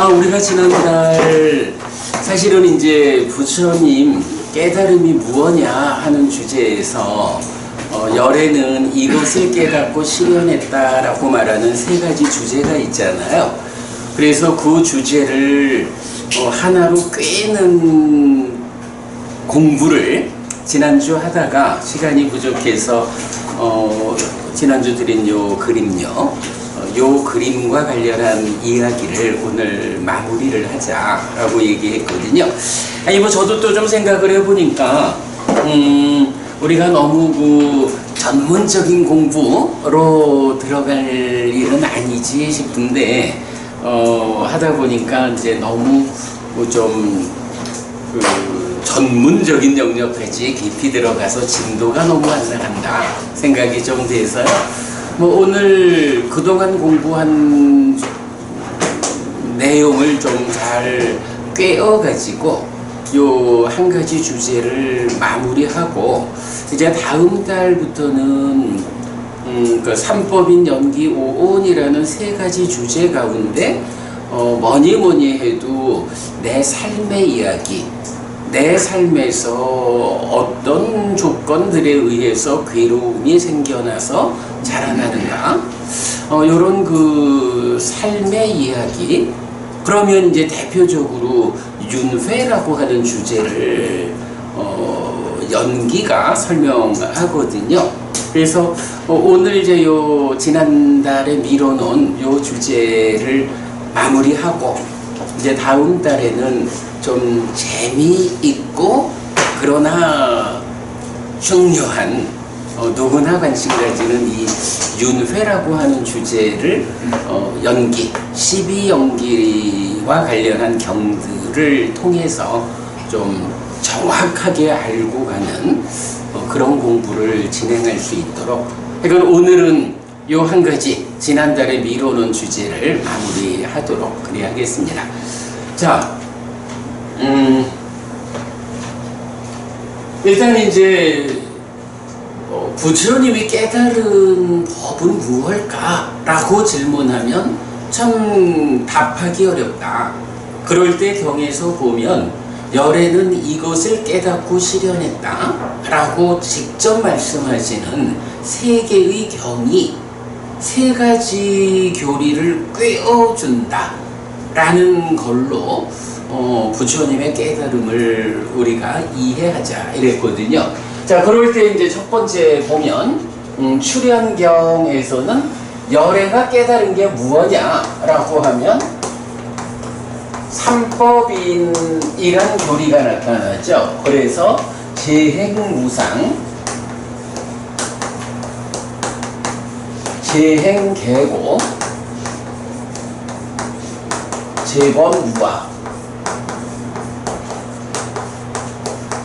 우리가 지난달 사실은 이제 부처님 깨달음이 무엇냐 하는 주제에서 열애는 이것을 깨닫고 실현했다라고 말하는 세 가지 주제가 있잖아요. 그래서 그 주제를 하나로 꿰는 공부를 지난주 하다가 시간이 부족해서 지난주 드린 요 그림요. 요 그림과 관련한 이야기를 오늘 마무리를 하자라고 얘기했거든요. 뭐 저도 또 좀 생각을 해보니까 우리가 너무 그 전문적인 공부로 들어갈 일은 아니지 싶은데 하다 보니까 이제 너무 좀 전문적인 영역까지 깊이 들어가서 진도가 너무 안 나간다 생각이 좀 돼서요. 오늘 그동안 공부한 내용을 좀 잘 꿰어가지고 요 한 가지 주제를 마무리하고 이제 다음 달부터는 그 삼법인 연기 오온이라는 세 가지 주제 가운데 뭐니 해도 내 삶의 이야기, 내 삶에서 어떤 조건들에 의해서 괴로움이 생겨나서 자라나는가, 요런 그 삶의 이야기, 그러면 이제 대표적으로 윤회라고 하는 주제를 연기가 설명하거든요. 그래서 오늘 이제 요 지난달에 미뤄놓은 요 주제를 마무리하고 이제 다음 달에는 좀 재미있고 그러나 중요한 누구나 관심 가지는 이 윤회라고 하는 주제를 연기, 12연기와 관련한 경들을 통해서 좀 정확하게 알고 가는 그런 공부를 진행할 수 있도록, 그러니까 오늘은 요 한 가지 지난달에 미뤄놓은 주제를 마무리하도록 그래야겠습니다. 자, 일단 이제 부처님이 깨달은 법은 무엇일까라고 질문하면 참 답하기 어렵다. 그럴 때 경에서 보면 열애는 이것을 깨닫고 실현했다 라고 직접 말씀하시는 세 개의 경이 세 가지 교리를 꿰어준다 라는 걸로 부처님의 깨달음을 우리가 이해하자 이랬거든요. 자, 그럴 때 이제 첫 번째 보면 출현경에서는 열애가 깨달은 게 무엇냐라고 하면 삼법인이란 교리가 나타나죠. 그래서 재행무상, 재행계고, 재범유아.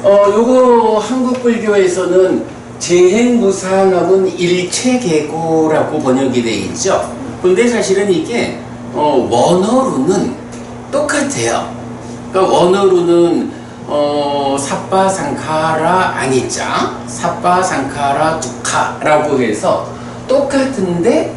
요거 한국 불교에서는 재행무상하면 일체계고라고 번역이 되어 있죠. 근데 사실은 이게 원어로는 똑같아요. 그러니까 원어로는 삽바상카라 아니짜, 삽바상카라 두카라고 해서 똑같은데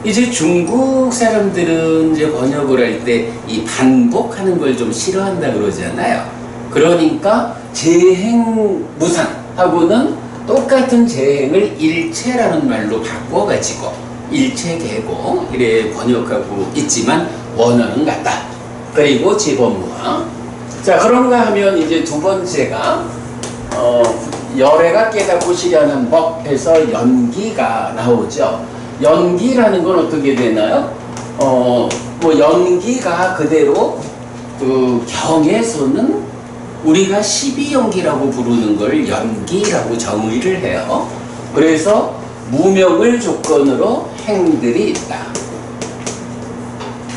이제 중국 사람들은 이제 번역을 할 때 이 반복하는 걸 좀 싫어한다 그러잖아요. 그러니까 재행무상하고는 똑같은 재행을 일체라는 말로 바꿔가지고 일체계고 이래 번역하고 있지만 원어는 같다. 그리고 재범무아. 자, 그런가 하면 이제 두 번째가 열애가 깨닫고 실현한 법에서 연기가 나오죠. 연기라는 건 어떻게 되나요? 연기가 그대로 그 경에서는 우리가 12연기라고 부르는 걸 연기라고 정의를 해요. 그래서 무명을 조건으로 행들이 있다.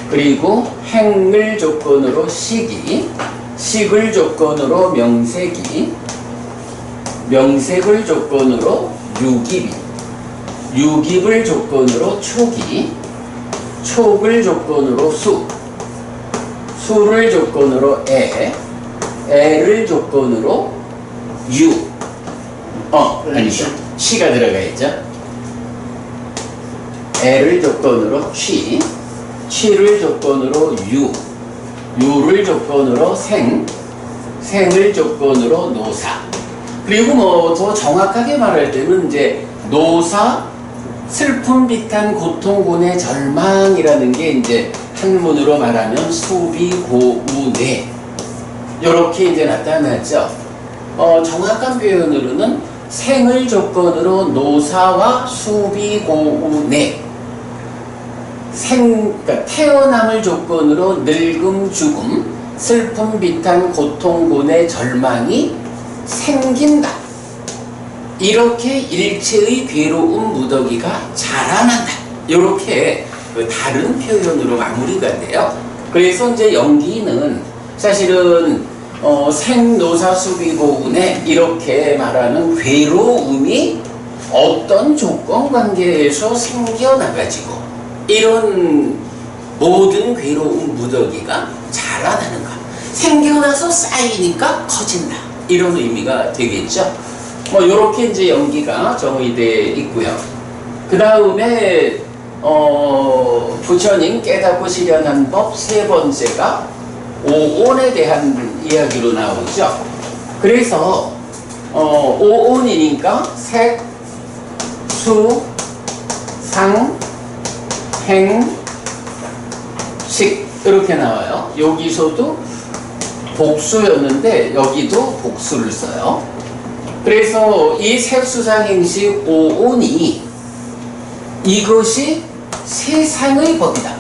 그리고 행을 조건으로 식이, 식을 조건으로 명색이, 명색을 조건으로 유깁이, 유깁을 조건으로 촉이, 촉을 조건으로 수, 수를 조건으로 애를 조건으로 아니죠. 쉬가 들어가 있죠. 애를 조건으로 취를 조건으로 요를 조건으로 생을 조건으로 노사. 그리고 뭐 더 정확하게 말할 때는 이제 노사, 슬픔 비탄 고통 고뇌 절망이라는 게 이제 한문으로 말하면 수비 고우뇌 이렇게 이제 나타나죠. 정확한 표현으로는 생을 조건으로 노사와 수비 고우뇌, 그러니까 태어남을 조건으로 늙음 죽음, 슬픔 비탄 고통 고뇌 절망이 생긴다. 이렇게 일체의 괴로움 무더기가 자라난다. 이렇게 그 다른 표현으로 마무리가 돼요. 그래서 이제 연기는 사실은 생노사 수비고운에 이렇게 말하는 괴로움이 어떤 조건 관계에서 생겨나가지고 이런 모든 괴로움 무더기가 자라나는 것. 생겨나서 쌓이니까 커진다. 이런 의미가 되겠죠. 뭐 요렇게 이제 연기가 정의되어 있고요. 그 다음에 부처님 깨닫고 실현한 법 세 번째가 오온에 대한 이야기로 나오죠. 그래서 오온이니까 색, 수, 상, 행, 식 이렇게 나와요. 여기서도 복수였는데 여기도 복수를 써요. 그래서 이 색수상행식 오온이 이것이 세상의 법이다.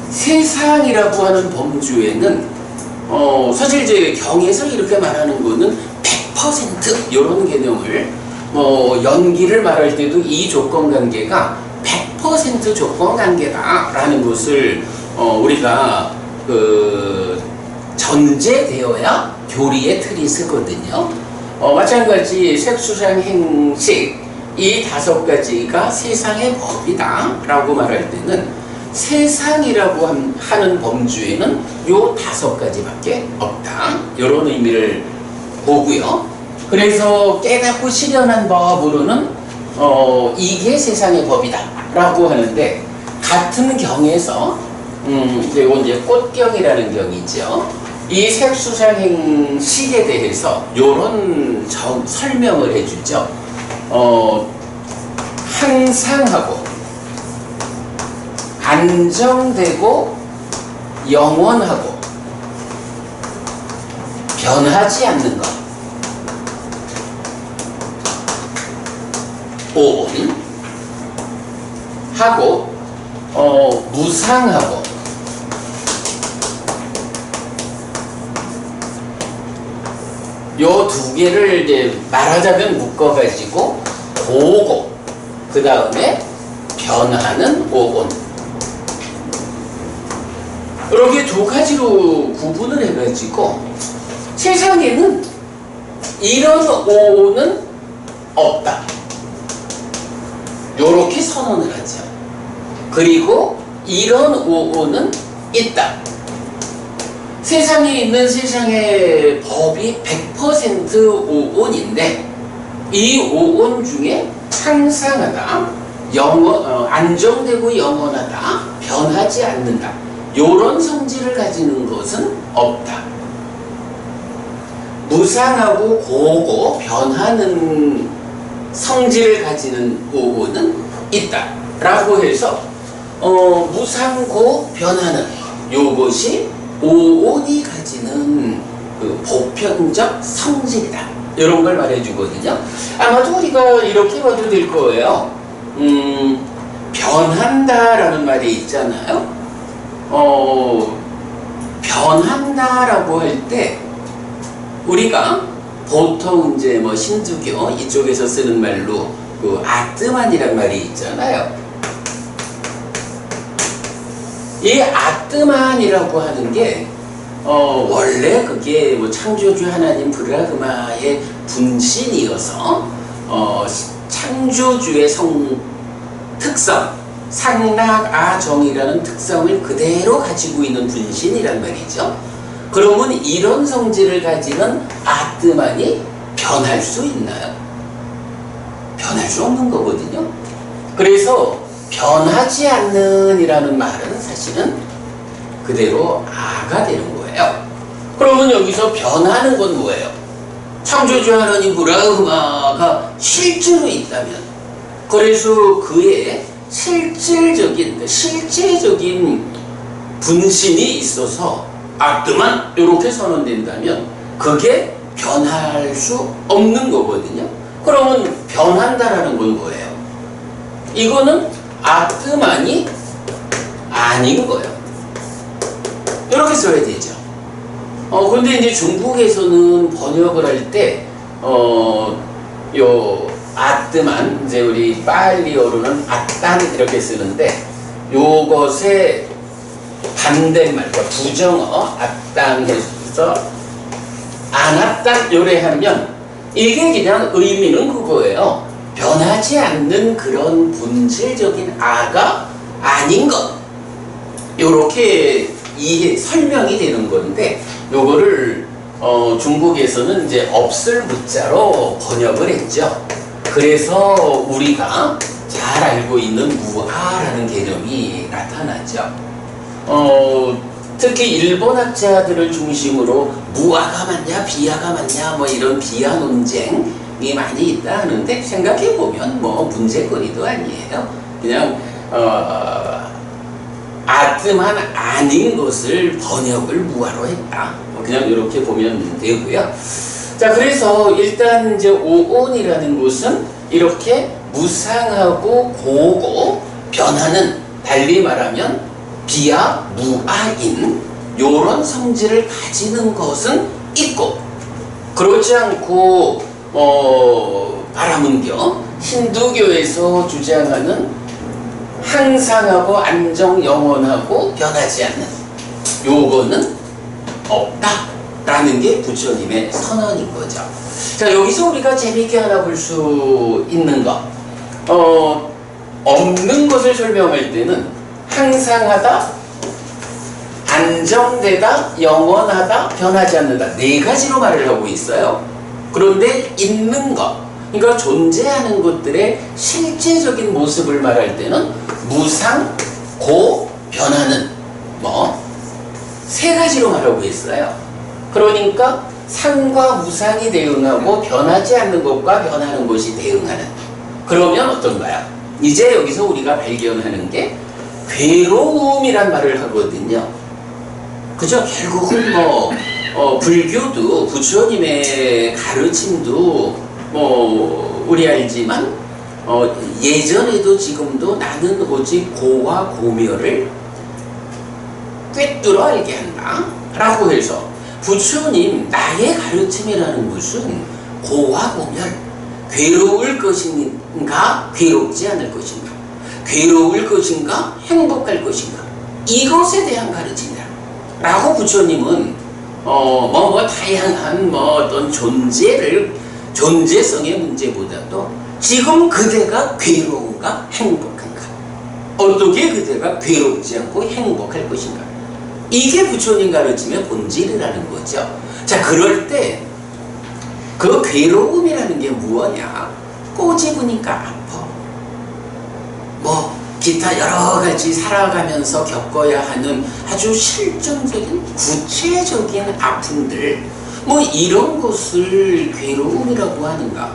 세상이라고 하는 범주에는 사실 이제 경에서 이렇게 말하는 거는 100% 이런 개념을 연기를 말할 때도 이 조건 관계가 100% 조건 관계다라는 것을 우리가 전제되어야 교리의 틀이 쓰거든요. 마찬가지 색수상행식 이 5가지가 세상의 법이다 라고 말할 때는 세상이라고 하는 범주에는 요 5가지밖에 없다. 이런 의미를 보고요. 그래서 깨닫고 실현한 법으로는 이게 세상의 법이다 라고 하는데 같은 경에서 이제 꽃경이라는 경이죠. 이 색수상행식에 대해서 요런 설명을 해주죠. 항상하고 안정되고 영원하고 변하지 않는 것. 오온 하고 무상하고 요 2개를 이제 말하자면 묶어가지고 고고 그 다음에 변하는 오온 이렇게 2가지로 구분을 해가지고 세상에는 이런 오온은 없다. 요렇게 선언을 하죠. 그리고 이런 오온은 있다. 세상에 있는 세상의 법이 100% 오온인데 이 오온 중에 항상하다, 안정되고 영원하다, 변하지 않는다. 요런 성질을 가지는 것은 없다. 무상하고 고고 변하는 성질을 가지는 오온은 있다. 라고 해서 무상고 변하는 요것이 오온이 가지는 그 보편적 성질이다. 이런 걸 말해주거든요. 아마도 우리가 이렇게 봐도 될 거예요. 변한다라는 말이 있잖아요. 변한다라고 할 때 우리가 보통 이제 뭐 신두교 이쪽에서 쓰는 말로 그 아뜨만이란 말이 있잖아요. 이 아뜨만이라고 하는 게 원래 그게 뭐 창조주 하나님 브라흐마의 분신이어서 창조주의 특성 상락아정이라는 특성을 그대로 가지고 있는 분신이란 말이죠. 그러면 이런 성질을 가지는 아뜨만이 변할 수 있나요? 변할 수 없는 거거든요. 그래서 변하지 않는 이라는 말은 사실은 그대로 아가 되는 거예요. 그러면 여기서 변하는 건 뭐예요? 창조주 하나님 브라흐마가 실제로 있다면, 그래서 그의 실제적인 분신이 있어서 아트만 이렇게 선언된다면 그게 변할 수 없는 거거든요. 그러면 변한다라는 건 뭐예요? 이거는 아트만이 아닌 거예요. 이렇게 써야 되죠. 근데 이제 중국에서는 번역을 할 때, 요 아트만, 이제 우리 빨리어로는 아딴 이렇게 쓰는데, 요것의 반대말, 그러니까 부정어, 아딴 해서 안아딴 요래하면 이게 그냥 의미는 그거예요. 변하지 않는 그런 본질적인 아가 아닌 것. 요렇게 설명이 되는 건데, 요거를 중국에서는 이제 없을 무자로 번역을 했죠. 그래서 우리가 잘 알고 있는 무아라는 개념이 나타나죠. 특히 일본 학자들을 중심으로 무아가 맞냐 비아가 맞냐 뭐 이런 비아 논쟁이 많이 있다 하는데, 생각해보면 뭐 문제거리도 아니에요. 그냥 아트만 아닌 것을 번역을 무아로 했다. 그냥 이렇게 보면 되고요. 자, 그래서 일단 이제 오온이라는 것은 이렇게 무상하고 고고 변하는, 달리 말하면 비아 무아인 요런 성질을 가지는 것은 있고, 그렇지 않고 바라문교 힌두교에서 주장하는 항상하고 안정 영원하고 변하지 않는 요거는 없다라는 게 부처님의 선언인 거죠. 자, 여기서 우리가 재미있게 하나 볼 수 있는 것, 없는 것을 설명할 때는 항상하다, 안정되다, 영원하다, 변하지 않는다, 네 가지로 말을 하고 있어요. 그런데 있는 것, 그러니까 존재하는 것들의 실제적인 모습을 말할 때는 무상, 고, 변하는 세 가지로 말하고 있어요. 그러니까 상과 무상이 대응하고 변하지 않는 것과 변하는 것이 대응하는. 그러면 어떤가요? 이제 여기서 우리가 발견하는 게 괴로움이란 말을 하거든요. 그죠? 결국은 불교도 부처님의 가르침도 우리 알지만 예전에도 지금도 나는 오직 고와 고멸을 꿰뚫어 알게 한다 라고 해서, 부처님 나의 가르침이라는 것은 고와 고멸, 괴로울 것인가 괴롭지 않을 것인가, 괴로울 것인가 행복할 것인가, 이것에 대한 가르침이다 라고 부처님은 다양한 어떤 존재성의 문제보다도 지금 그대가 괴로운가 행복한가, 어떻게 그대가 괴롭지 않고 행복할 것인가, 이게 부처님 가르침의 본질이라는 거죠. 자, 그럴 때 그 괴로움이라는 게 무엇냐? 꼬집으니까 아파. 기타 여러 가지 살아가면서 겪어야 하는 아주 실존적인 구체적인 아픔들, 이런 것을 괴로움이라고 하는가?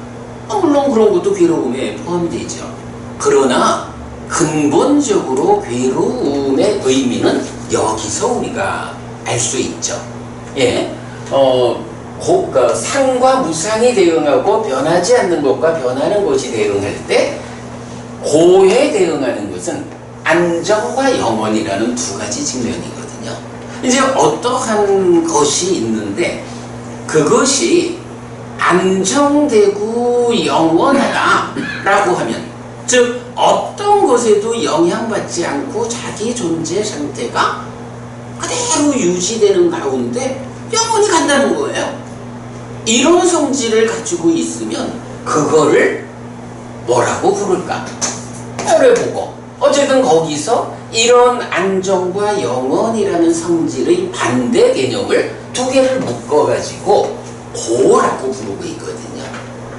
물론 그런 것도 괴로움에 포함되죠. 그러나 근본적으로 괴로움의 의미는 여기서 우리가 알 수 있죠. 예, 상과 무상이 대응하고 변하지 않는 것과 변하는 것이 대응할 때, 고에 대응하는 것은 안정과 영원이라는 두 가지 측면이거든요. 이제 어떠한 것이 있는데 그것이 안정되고 영원하다 라고 하면, 즉 어떤 것에도 영향받지 않고 자기 존재 상태가 그대로 유지되는 가운데 영원히 간다는 거예요. 이런 성질을 가지고 있으면 그거를 뭐라고 부를까? 해보고, 어쨌든 거기서 이런 안정과 영원이라는 성질의 반대 개념을 두 개를 묶어가지고 고라고 부르고 있거든요.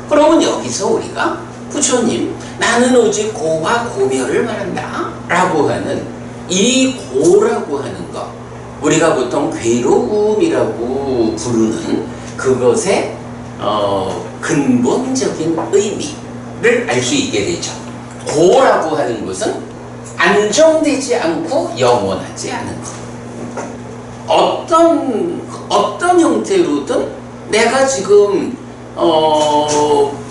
그러면 여기서 우리가 부처님 나는 오직 고와 고멸을 말한다 라고 하는 이 고라고 하는 것, 우리가 보통 괴로움이라고 부르는 그것의 근본적인 의미를 알 수 있게 되죠. 고라고 하는 것은 안정되지 않고 영원하지 않은 것. 어떤 형태로든 내가 지금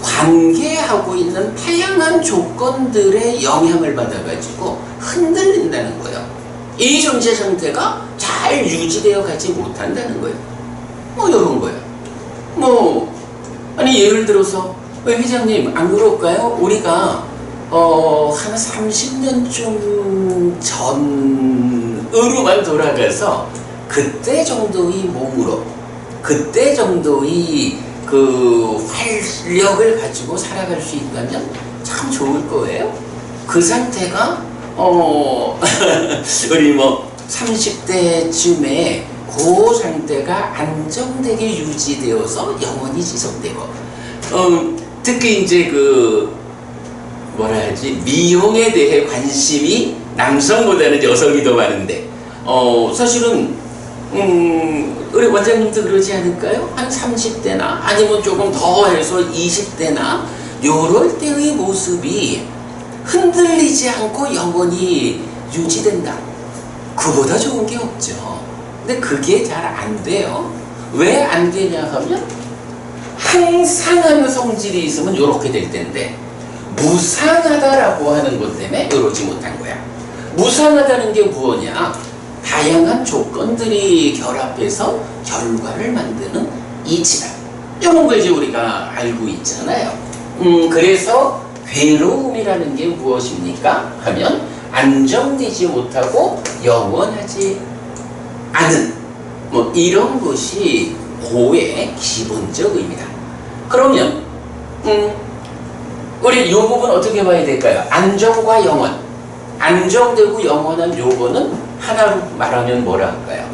관계하고 있는 다양한 조건들의 영향을 받아가지고 흔들린다는 거예요. 이 존재 상태가 잘 유지되어 가지 못한다는 거예요. 뭐 이런 거예요. 아니 예를 들어서 회장님 안 그럴까요? 우리가 한 30년쯤 전으로만 돌아가서 그때 정도의 몸으로 그때 정도의 그 활력을 가지고 살아갈 수 있다면 참 좋을 거예요. 그 상태가 우리 30대쯤에 그 상태가 안정되게 유지되어서 영원히 지속되고 특히 이제 미용에 대해 관심이 남성보다는 여성이 더 많은데 사실은 우리 원장님도 그러지 않을까요? 한 30대나 아니면 조금 더 해서 20대나 요럴 때의 모습이 흔들리지 않고 영원히 유지된다. 그보다 좋은 게 없죠. 근데 그게 잘 안 돼요. 왜 안 되냐 하면 항상한 성질이 있으면 이렇게 될 텐데 무상하다라고 하는 것 때문에 이러지 못한 거야. 무상하다는 게 뭐냐? 다양한 조건들이 결합해서 결과를 만드는 이치다. 이런 걸 이제 우리가 알고 있잖아요. 그래서 괴로움이라는 게 무엇입니까? 하면 안정되지 못하고 영원하지 않은 이런 것이 고의 기본적 의미다. 그러면 우리 이 부분 어떻게 봐야 될까요? 안정과 영원. 안정되고 영원한 요거는 하나로 말하면 뭐라 할까요?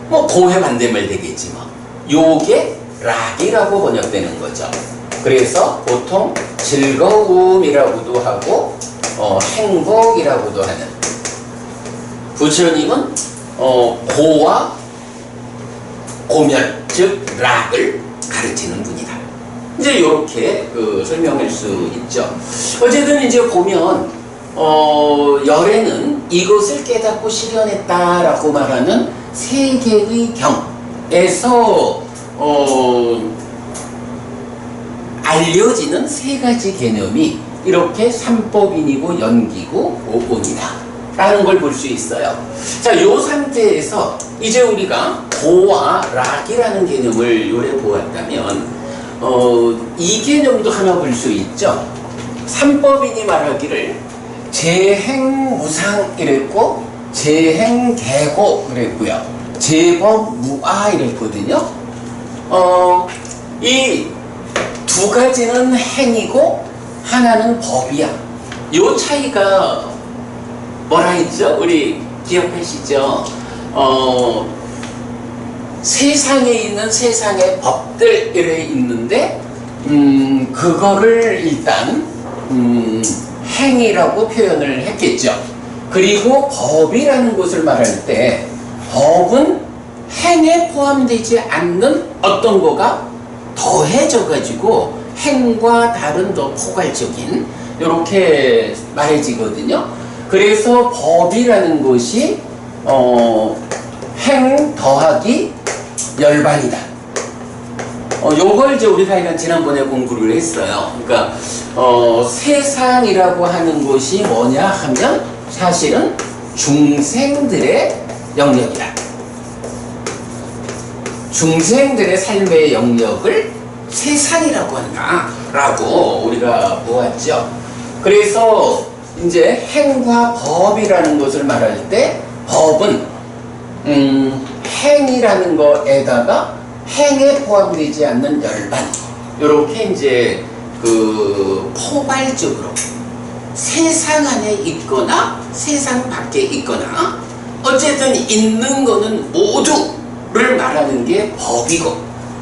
고의 반대말 되겠지 요게 락이라고 번역되는 거죠. 그래서 보통 즐거움이라고도 하고 행복이라고도 하는, 부처님은 고와 고멸, 즉 락을 가르치는 분이다. 이제 이렇게 설명할 수 있죠. 어쨌든 이제 보면 열애는 이것을 깨닫고 실현했다라고 말하는 세 개의 경에서 알려지는 세 가지 개념이 이렇게 삼법인이고 연기고 오본이다 라는 걸 볼 수 있어요. 자, 요 상태에서 이제 우리가 고와 락이라는 개념을 요래 보았다면 이 개념도 하나 볼 수 있죠. 삼법인이 말하기를 재행무상 이랬고 재행계고 그랬고요. 재법무아 이랬거든요. 이 두 가지는 행이고 하나는 법이야. 요 차이가 뭐라 했죠? 우리 기억하시죠? 세상에 있는 세상의 법들 이래 있는데 그거를 일단 행이라고 표현을 했겠죠. 그리고 법이라는 것을 말할 때 법은 행에 포함되지 않는 어떤 거가 더해져 가지고 행과 다른 더 포괄적인 이렇게 말해지거든요. 그래서 법이라는 것이 행 더하기 열반이다. 요걸 이제 우리가 지난번에 공부를 했어요. 그러니까 세상이라고 하는 것이 뭐냐 하면 사실은 중생들의 영역이다. 중생들의 삶의 영역을 세상이라고 한다라고 우리가 보았죠. 그래서 이제 행과 법이라는 것을 말할 때 법은 행이라는 거에다가 행에 포함되지 않는 열반, 이렇게 이제 포괄적으로 세상 안에 있거나 세상 밖에 있거나 어쨌든 있는 거는 모두를 말하는 게 법이고,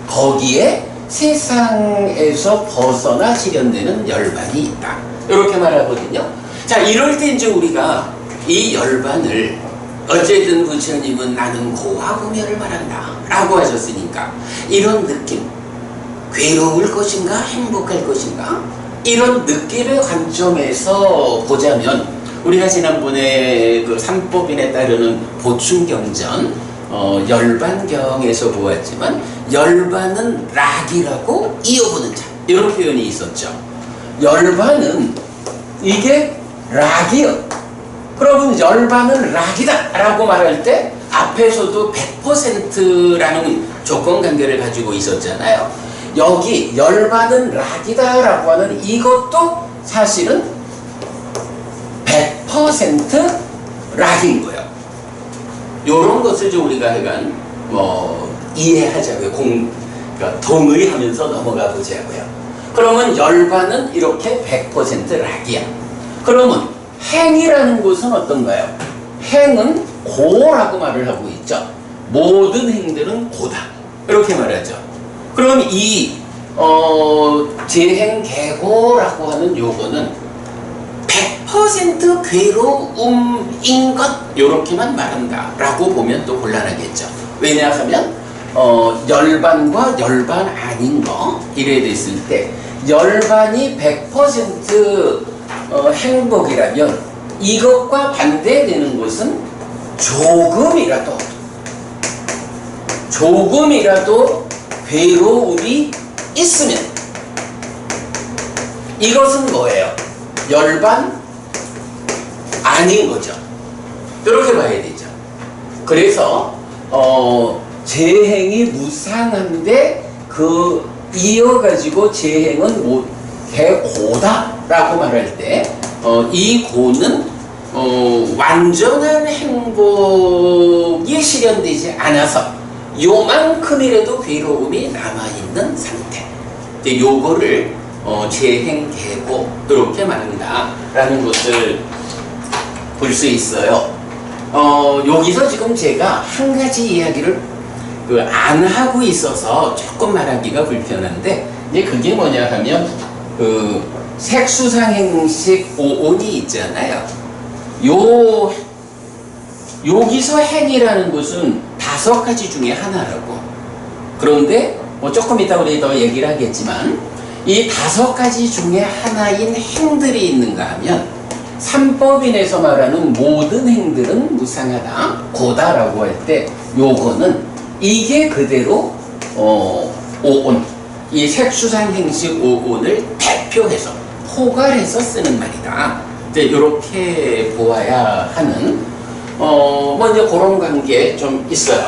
거기에 세상에서 벗어나 실현되는 열반이 있다. 이렇게 말하거든요. 자, 이럴 때 이제 우리가 이 열반을 어쨌든 부처님은 나는 고와 공멸을 말한다 라고 하셨으니까 이런 느낌, 괴로울 것인가 행복할 것인가, 이런 느낌의 관점에서 보자면 우리가 지난번에 그 삼법인에 따르는 보충경전 열반경에서 보았지만 열반은 락이라고 이어보는 자, 이런 표현이 있었죠. 열반은 이게 락이요. 그러면 열반은 락이다 라고 말할 때 앞에서도 100%라는 조건관계를 가지고 있었잖아요. 여기 열반은 락이다 라고 하는 이것도 사실은 100% 락인 거예요. 요런 것을 좀 우리가 하여간 이해하자고요. 그러니까 동의하면서 넘어가 보자고요. 그러면 열반은 이렇게 100% 락이야. 그러면 행이라는 것은 어떤가요? 행은 고라고 말을 하고 있죠. 모든 행들은 고다 이렇게 말하죠. 그럼 이 재행계고라고 하는 요거는 100% 괴로움인 것 요렇게만 말한다 라고 보면 또 곤란하겠죠. 왜냐하면 열반과 열반 아닌 거 이래 됐을 때 열반이 100% 행복이라면 이것과 반대되는 것은 조금이라도 괴로움이 있으면 이것은 뭐예요? 열반 아닌 거죠. 이렇게 봐야 되죠. 그래서 재행이 무상한데 그 이어가지고 재행은 개고다라고 말할 때 이 고는 완전한 행복이 실현되지 않아서 요만큼이라도 괴로움이 남아있는 상태. 요거를 재행계고 이렇게 말한다라는 것을 볼 수 있어요. 여기서 지금 제가 한 가지 이야기를 안 하고 있어서 조금 말하기가 불편한데 이제 그게 뭐냐 하면 색수상행식 오온이 있잖아요. 여기서 행이라는 것은 5가지 중에 하나라고. 그런데 조금 이따 우리 더 얘기를 하겠지만 이 5가지 중에 하나인 행들이 있는가 하면 삼법인에서 말하는 모든 행들은 무상하다, 고다라고 할 때 요거는 이게 그대로 오온, 이 색수상행식 오온을 대표해서 포괄해서 쓰는 말이다. 이제 이렇게 보아야 하는 먼저 그런 관계 좀 있어요.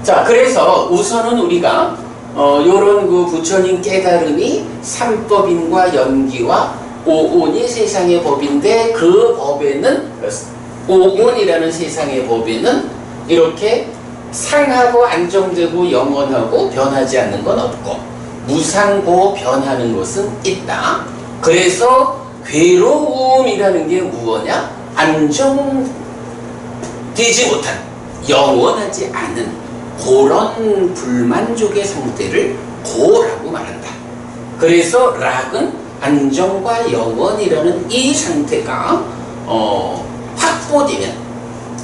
자, 그래서 우선은 우리가 요런 그 부처님 깨달음이 삼법인과 연기와 오온이 세상의 법인데 그 법에는 오온이라는 세상의 법에는 이렇게 상하고 안정되고 영원하고 변하지 않는 건 없고 무상고 변하는 것은 있다. 그래서 괴로움이라는 게 무엇냐? 안정되지 못한, 영원하지 않은 그런 불만족의 상태를 고라고 말한다. 그래서 락은 안정과 영원이라는 이 상태가 확보되면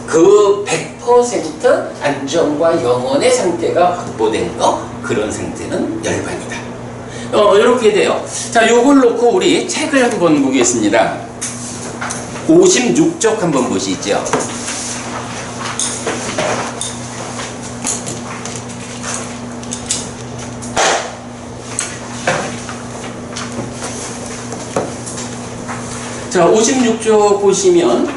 그 100% 안정과 영원의 상태가 확보된 거, 그런 상태는 열반이다. 이렇게 돼요. 자, 요걸 놓고 우리 책을 한번 보겠습니다. 56쪽 한번 보시죠. 자, 56쪽 보시면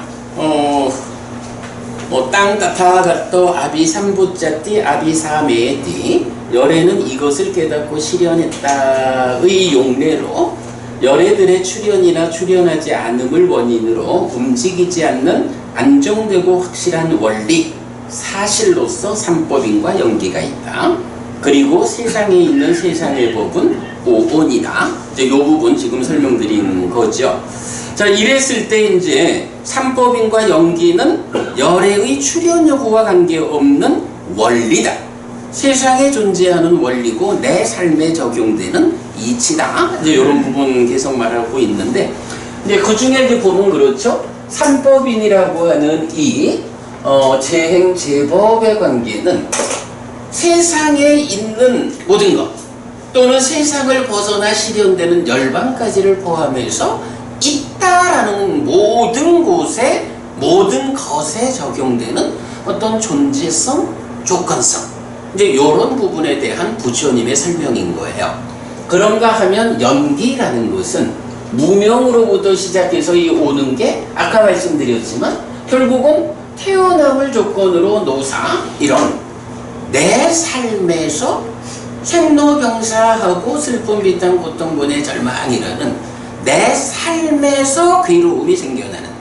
땅 타타가또 아비삼부짜띠 아비사메띠 열애는 이것을 깨닫고 실현했다의 용례로 열애들의 출현이나 출현하지 않음을 원인으로 움직이지 않는 안정되고 확실한 원리 사실로서 삼법인과 연계가 있다. 그리고 세상에 있는 세상의 법은 오온이다. 이제 이 부분 지금 설명드린 거죠. 자, 이랬을 때 이제 삼법인과 연기는 열애의 출현 여부와 관계없는 원리다. 세상에 존재하는 원리고 내 삶에 적용되는 이치다. 이제 이런 부분 계속 말하고 있는데, 이제 그 중에 이제 보면 그렇죠. 삼법인이라고 하는 이 재행 제법의 관계는 세상에 있는 모든 것 또는 세상을 벗어나 실현되는 열반까지를 포함해서 있다라는 모든 곳에 모든 것에 적용되는 어떤 존재성, 조건성, 이제 이런 부분에 대한 부처님의 설명인 거예요. 그런가 하면 연기라는 것은 무명으로부터 시작해서 이 오는 게 아까 말씀드렸지만 결국은 태어남을 조건으로 노사, 이런 내 삶에서 생로병사하고 슬픔, 비탄, 고통, 분해, 절망이라는 내 삶에서 괴로움이 생겨나는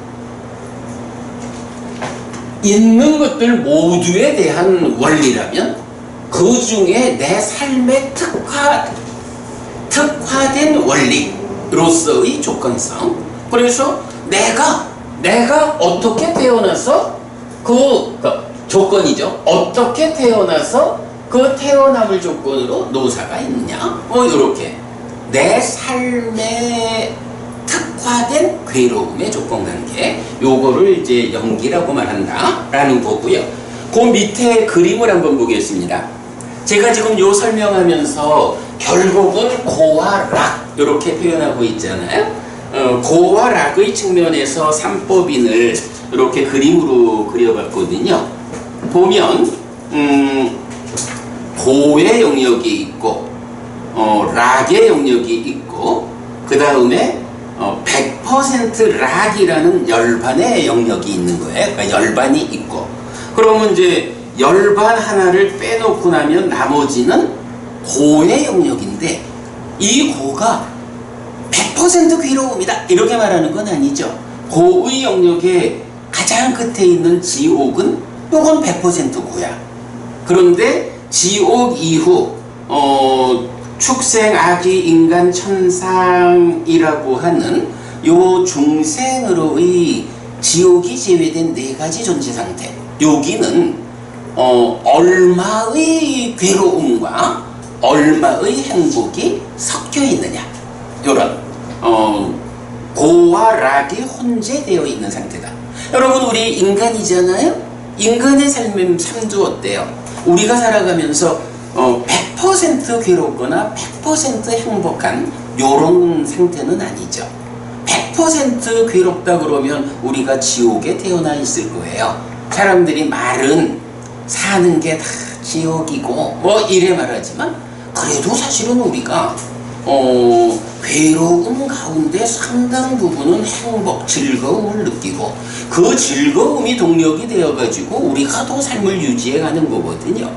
있는 것들 모두에 대한 원리라면 그 중에 내 삶에 특화된 원리로서의 조건성. 그래서 내가 어떻게 태어나서 그 조건이죠. 어떻게 태어나서 그 태어남을 조건으로 노사가 있느냐, 이렇게 내 삶에 특화된 괴로움의 조건관계, 요거를 이제 연기라고 말한다라는 거고요. 그 밑에 그림을 한번 보겠습니다. 제가 지금 요 설명하면서 결국은 고와 락 이렇게 표현하고 있잖아요. 고와 락의 측면에서 삼법인을 이렇게 그림으로 그려봤거든요. 보면 고의 영역이 있고 락의 영역이 있고, 그 다음에 100% 락이라는 열반의 영역이 있는 거예요. 그러니까 열반이 있고, 그러면 이제 열반 하나를 빼놓고 나면 나머지는 고의 영역인데, 이 고가 100% 괴로움이다 이렇게 말하는 건 아니죠. 고의 영역의 가장 끝에 있는 지옥은 요건 100% 고야. 그런데 지옥 이후 축생, 아기, 인간, 천상이라고 하는 요 중생으로의 지옥이 제외된 네 가지 존재 상태, 여기는 얼마의 괴로움과 얼마의 행복이 섞여 있느냐, 요런 고와 락이 혼재되어 있는 상태다. 여러분, 우리 인간이잖아요. 인간의 삶도 어때요? 우리가 살아가면서 100% 괴롭거나 100% 행복한 요런 상태는 아니죠. 100% 괴롭다 그러면 우리가 지옥에 태어나 있을 거예요. 사람들이 말은 사는 게 다 지옥이고 이래 말하지만, 그래도 사실은 우리가 괴로움 가운데 상당 부분은 행복, 즐거움을 느끼고, 그 즐거움이 동력이 되어가지고 우리가 더 삶을 유지해가는 거거든요.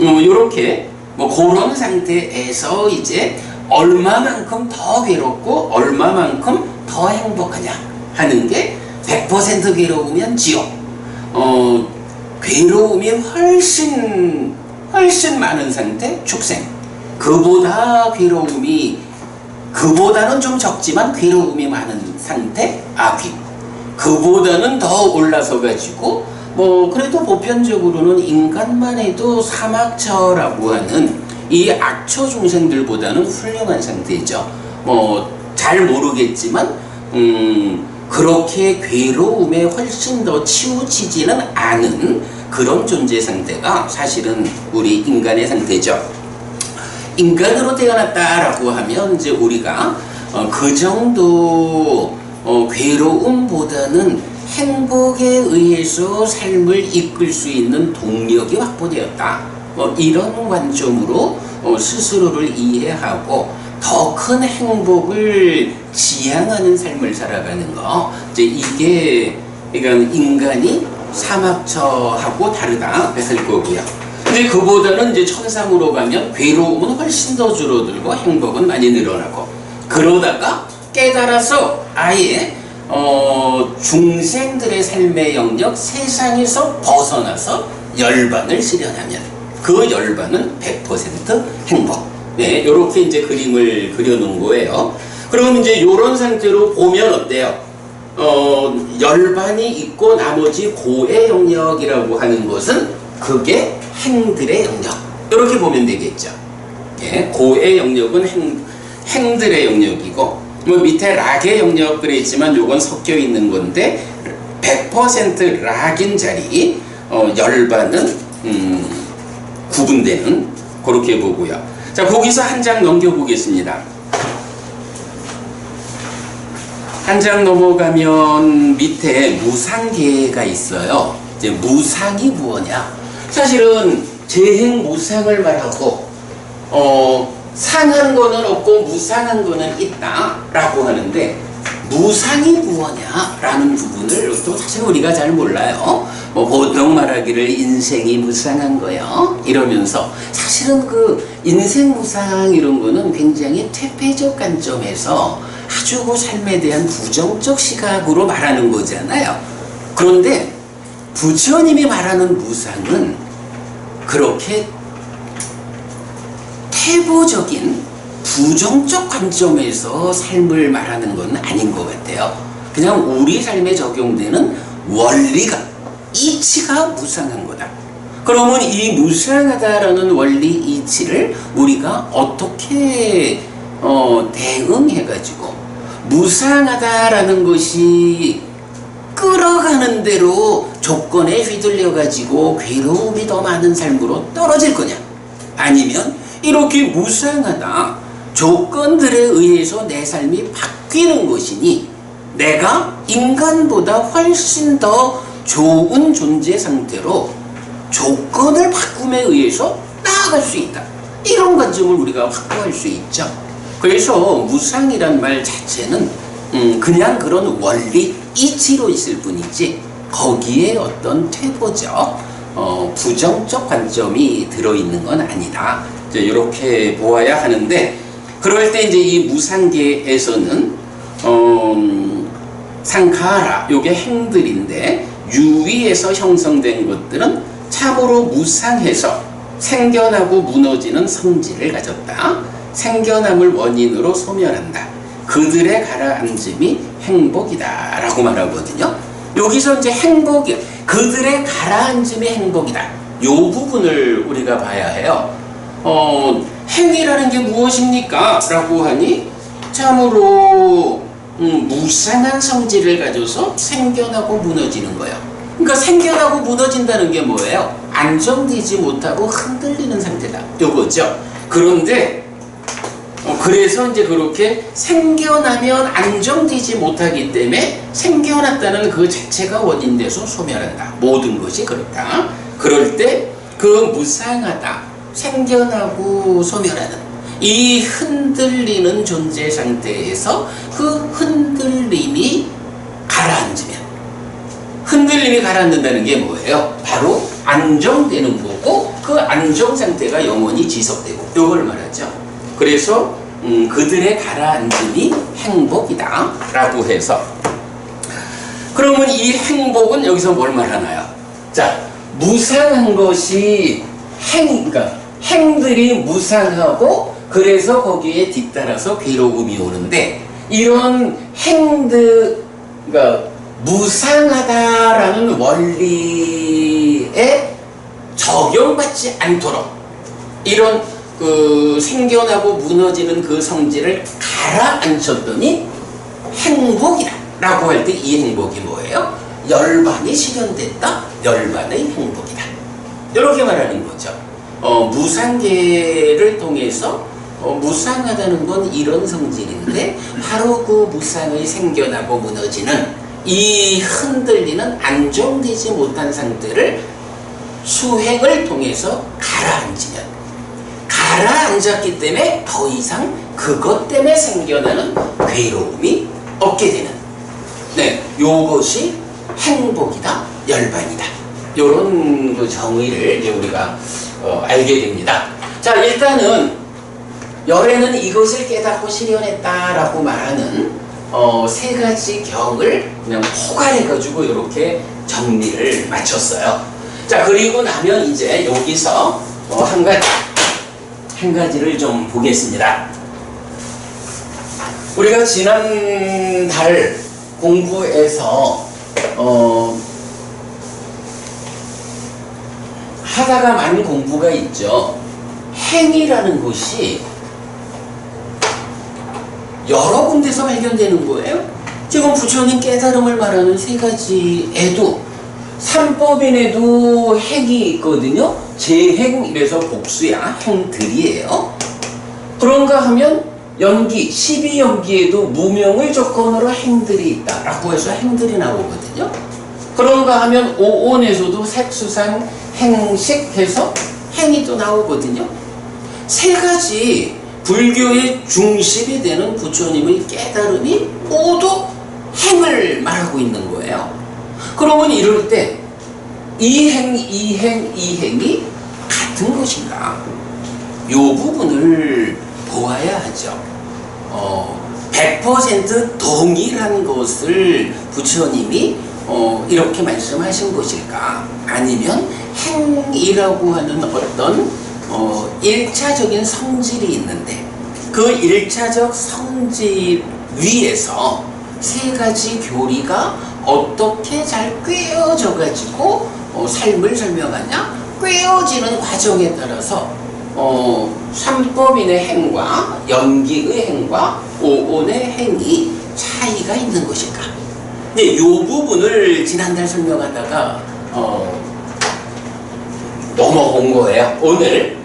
요렇게 그런 상태에서 이제 얼마만큼 더 괴롭고 얼마만큼 더 행복하냐 하는 게, 100% 괴로우면 지옥, 괴로움이 훨씬 많은 상태 축생, 그보다는 좀 적지만 괴로움이 많은 상태 악귀, 그보다는 더 올라서 가지고 그래도 보편적으로는 인간만 해도 사막처라고 하는 이 악처 중생들보다는 훌륭한 상태죠. 잘 모르겠지만 그렇게 괴로움에 훨씬 더 치우치지는 않은 그런 존재 상태가 사실은 우리 인간의 상태죠. 인간으로 태어났다라고 하면 이제 우리가 그 정도 괴로움보다는 행복에 의해서 삶을 이끌 수 있는 동력이 확보되었다. 이런 관점으로 스스로를 이해하고 더 큰 행복을 지향하는 삶을 살아가는 거. 이제 이게 그러니까 인간이 사막처하고 다르다 할 거고요. 근데 그보다는 이제 천상으로 가면 괴로움은 훨씬 더 줄어들고 행복은 많이 늘어나고, 그러다가 깨달아서 아예 중생들의 삶의 영역, 세상에서 벗어나서 열반을 실현하면 그 열반은 100% 행복. 네, 요렇게 이제 그림을 그려놓은 거예요. 그럼 이제 요런 상태로 보면 어때요? 열반이 있고 나머지 고의 영역이라고 하는 것은 그게 행들의 영역, 이렇게 보면 되겠죠. 예, 고의 영역은 행들의 영역이고, 뭐 밑에 락의 영역 그래 있지만 요건 섞여 있는 건데 100% 락인 자리, 열반은 구분되는, 그렇게 보고요. 자, 거기서 한 장 넘겨 보겠습니다. 한 장 넘어가면 밑에 무상계가 있어요. 이제 무상이 무엇냐? 사실은 재행무상을 말하고 상한 거는 없고 무상한 거는 있다라고 하는데, 무상이 무엇냐라는 부분을 또 사실 우리가 잘 몰라요. 뭐 보통 말하기를 인생이 무상한 거요 이러면서, 사실은 그 인생 무상 이런 거는 굉장히 퇴폐적 관점에서 아주 그 삶에 대한 부정적 시각으로 말하는 거잖아요. 그런데 부처님이 말하는 무상은 그렇게 태보적인 부정적 관점에서 삶을 말하는 건 아닌 것 같아요. 그냥 우리 삶에 적용되는 원리가, 이치가 무상한 거다. 그러면 이 무상하다라는 원리 이치를 우리가 어떻게 대응해가지고, 무상하다라는 것이 끌어가는 대로 조건에 휘둘려가지고 괴로움이 더 많은 삶으로 떨어질 거냐, 아니면 이렇게 무상하다, 조건들에 의해서 내 삶이 바뀌는 것이니 내가 인간보다 훨씬 더 좋은 존재 상태로 조건을 바꿈에 의해서 나아갈 수 있다, 이런 관점을 우리가 확보할 수 있죠. 그래서 무상이란 말 자체는 그냥 그런 원리, 이치로 있을 뿐이지 거기에 어떤 퇴보적, 부정적 관점이 들어있는 건 아니다, 이렇게 보아야 하는데, 그럴 때 이제 이 무상계에서는 상카라, 요게 행들인데, 유위에서 형성된 것들은 참으로 무상해서 생겨나고 무너지는 성질을 가졌다. 생겨남을 원인으로 소멸한다. 그들의 가라앉음이 행복이다 라고 말하거든요. 여기서 이제 행복이, 그들의 가라앉음이 행복이다, 요 부분을 우리가 봐야 해요. 행위라는 게 무엇입니까? 라고 하니 참으로 무상한 성질을 가져서 생겨나고 무너지는 거예요. 그러니까 생겨나고 무너진다는 게 뭐예요? 안정되지 못하고 흔들리는 상태다, 요거죠. 그런데 그래서 이제 그렇게 생겨나면 안정되지 못하기 때문에 생겨났다는 그 자체가 원인돼서 소멸한다. 모든 것이 그렇다. 그럴 때 그 무상하다, 생겨나고 소멸하는 이 흔들리는 존재 상태에서 그 흔들림이 가라앉으면, 흔들림이 가라앉는다는 게 뭐예요? 바로 안정되는 거고, 그 안정 상태가 영원히 지속되고, 이걸 말하죠. 그래서 그들의 가라앉음이 행복이다 라고 해서, 그러면 이 행복은 여기서 뭘 말하나요? 자, 무상한 것이 그러니까 행들이 무상하고, 그래서 거기에 뒤따라서 괴로움이 오는데, 이런 행들, 그러니까 무상하다라는 원리에 적용받지 않도록 이런 그 생겨나고 무너지는 그 성질을 가라앉혔더니 행복이다 라고 할 때, 이 행복이 뭐예요? 열반이 실현됐다, 열반의 행복이다, 이렇게 말하는 거죠. 무상계를 통해서 무상하다는 건 이런 성질인데, 바로 그 무상의 생겨나고 무너지는 이 흔들리는 안정되지 못한 상태를 수행을 통해서 가라앉으면, 가라앉았기 때문에 더 이상 그것 때문에 생겨나는 괴로움이 없게 되는, 네, 요것이 행복이다, 열반이다, 요런 그 정의를 이제 우리가 알게 됩니다. 자, 일단은 열애는 이것을 깨닫고 실현했다라고 말하는 세 가지 경을 그냥 포괄해가지고 이렇게 정리를 마쳤어요. 자, 그리고 나면 이제 여기서 한 가지를 좀 보겠습니다. 우리가 지난달 공부에서 하다가 만 공부가 있죠. 행이라는 것이 여러 군데서 발견되는 거예요. 지금 부처님 깨달음을 말하는 세 가지에도 삼법인에도 행이 있거든요. 재행 이래서 복수야. 행들이에요. 그런가 하면 연기, 12연기에도 무명을 조건으로 행들이 있다라고 해서 행들이 나오거든요. 그런가 하면 오온에서도 색수상, 행식 해서 행이 또 나오거든요. 세 가지 불교의 중심이 되는 부처님의 깨달음이 모두 행을 말하고 있는 거예요. 그러면 이럴 때 이행이 같은 것인가? 이 부분을 보아야 하죠. 100% 동일한 것을 부처님이 이렇게 말씀하신 것일까? 아니면 행이라고 하는 어떤 일차적인 성질이 있는데 그 일차적 성질 위에서 세 가지 교리가 어떻게 잘 꿰어져 가지고 삶을 설명하냐? 꿰어지는 과정에 따라서 삼법인의 행과 연기의 행과 오온의 행이 차이가 있는 것일까? 네, 이 부분을 지난달 설명하다가 넘어온 거예요. 오늘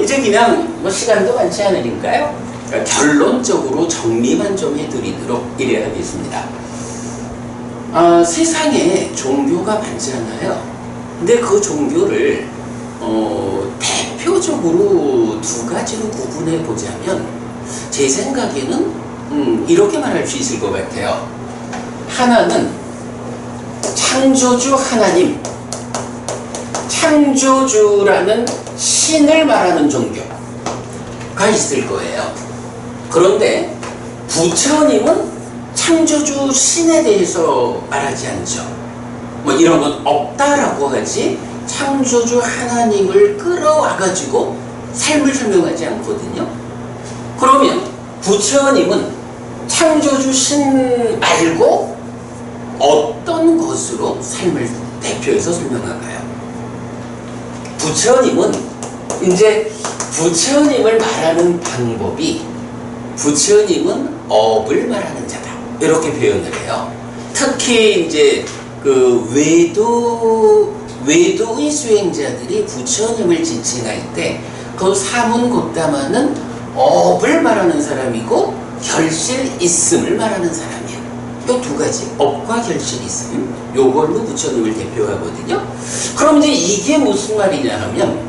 이제 그냥 시간도 많지 않으니까요. 그러니까 결론적으로 정리만 좀 해드리도록 이래 하겠습니다. 세상에 종교가 많잖아요. 근데 그 종교를 대표적으로 두 가지로 구분해 보자면 제 생각에는 이렇게 말할 수 있을 것 같아요. 하나는 창조주 하나님, 창조주라는 신을 말하는 종교가 있을 거예요. 그런데 부처님은 창조주 신에 대해서 말하지 않죠. 뭐 이런 건 없다라고 하지 창조주 하나님을 끌어와가지고 삶을 설명하지 않거든요. 그러면 부처님은 창조주 신 말고 어떤 것으로 삶을 대표해서 설명할까요? 부처님은 이제 부처님을 말하는 방법이 부처님은 업을 말하는 자다. 이렇게 표현을 해요. 특히 이제 그 외도의 수행자들이 부처님을 지칭할 때 그 사문고다마는 업을 말하는 사람이고 결실 있음을 말하는 사람이에요. 이 두 가지, 업과 결실 있음, 요걸로 부처님을 대표하거든요. 그럼 이제 이게 무슨 말이냐 하면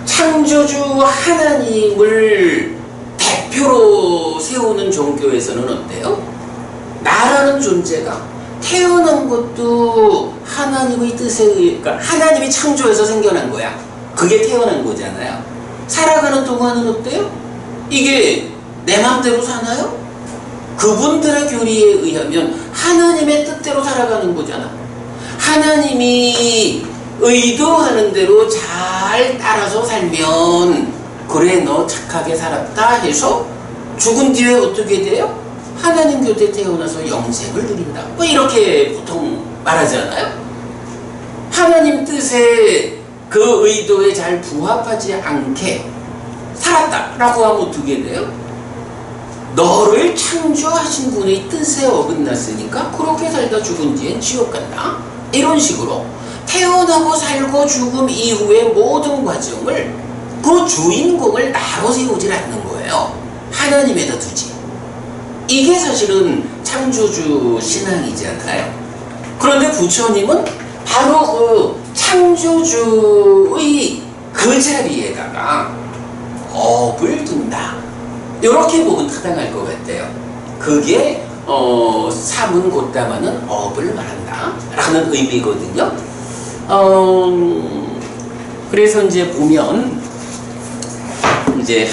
창조주 하나님을 대표로 세우는 종교에서는 어때요? 나라는 존재가 태어난 것도 하나님의 뜻에 의해, 그러니까 하나님이 창조해서 생겨난 거야. 그게 태어난 거잖아요. 살아가는 동안은 어때요? 이게 내 마음대로 사나요? 그분들의 교리에 의하면 하나님의 뜻대로 살아가는 거잖아. 하나님이 의도하는 대로 잘 따라서 살면 그래 너 착하게 살았다 해서 죽은 뒤에 어떻게 돼요? 하나님 곁에 태어나서 영생을 누린다. 뭐 이렇게 보통 말하잖아요. 하나님 뜻에 그 의도에 잘 부합하지 않게 살았다라고 하면 어떻게 돼요? 너를 창조하신 분의 뜻에 어긋났으니까 그렇게 살다 죽은 뒤엔 지옥 간다. 이런 식으로 태어나고 살고 죽음 이후의 모든 과정을 그 주인공을 나로 세우질 않는 거예요. 하나님에다 두지. 이게 사실은 창조주 신앙이잖아요. 그런데 부처님은 바로 그 창조주의 그 자리에다가 업을 둔다. 이렇게 보면 타당할 것 같아요. 그게 사문고다마는 업을 말한다 라는 의미거든요. 그래서 이제 보면 이제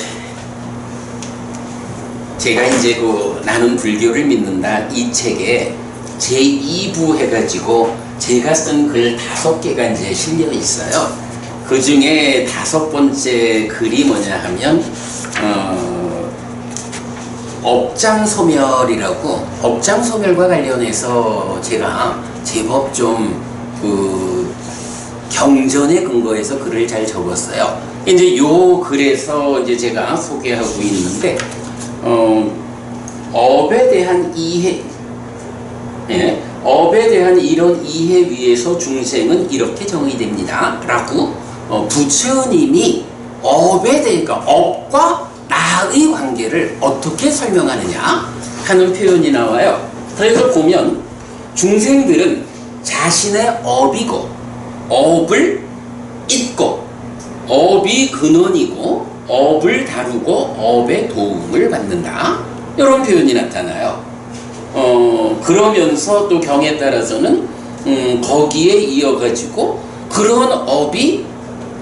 제가 이제 그 나는 불교를 믿는다 이 책에 제2부 해가지고 제가 쓴 글 5개가 이제 실려 있어요. 그 중에 5번째 글이 뭐냐 하면 업장소멸이라고, 업장소멸과 관련해서 제가 제법 좀 그 경전에 근거해서 글을 잘 적었어요. 이제 요 글에서 이제 제가 소개하고 있는데, 업에 대한 이해, 예, 업에 대한 이런 이해 위에서 중생은 이렇게 정의됩니다. 라고 부처님이 업에 대해, 그러니까 업과 나의 관계를 어떻게 설명하느냐 하는 표현이 나와요. 그래서 보면 중생들은 자신의 업이고 업을 잇고 업이 근원이고 업을 다루고 업의 도움을 받는다. 이런 표현이 나타나요. 그러면서 또 경에 따라서는 거기에 이어가지고 그런 업이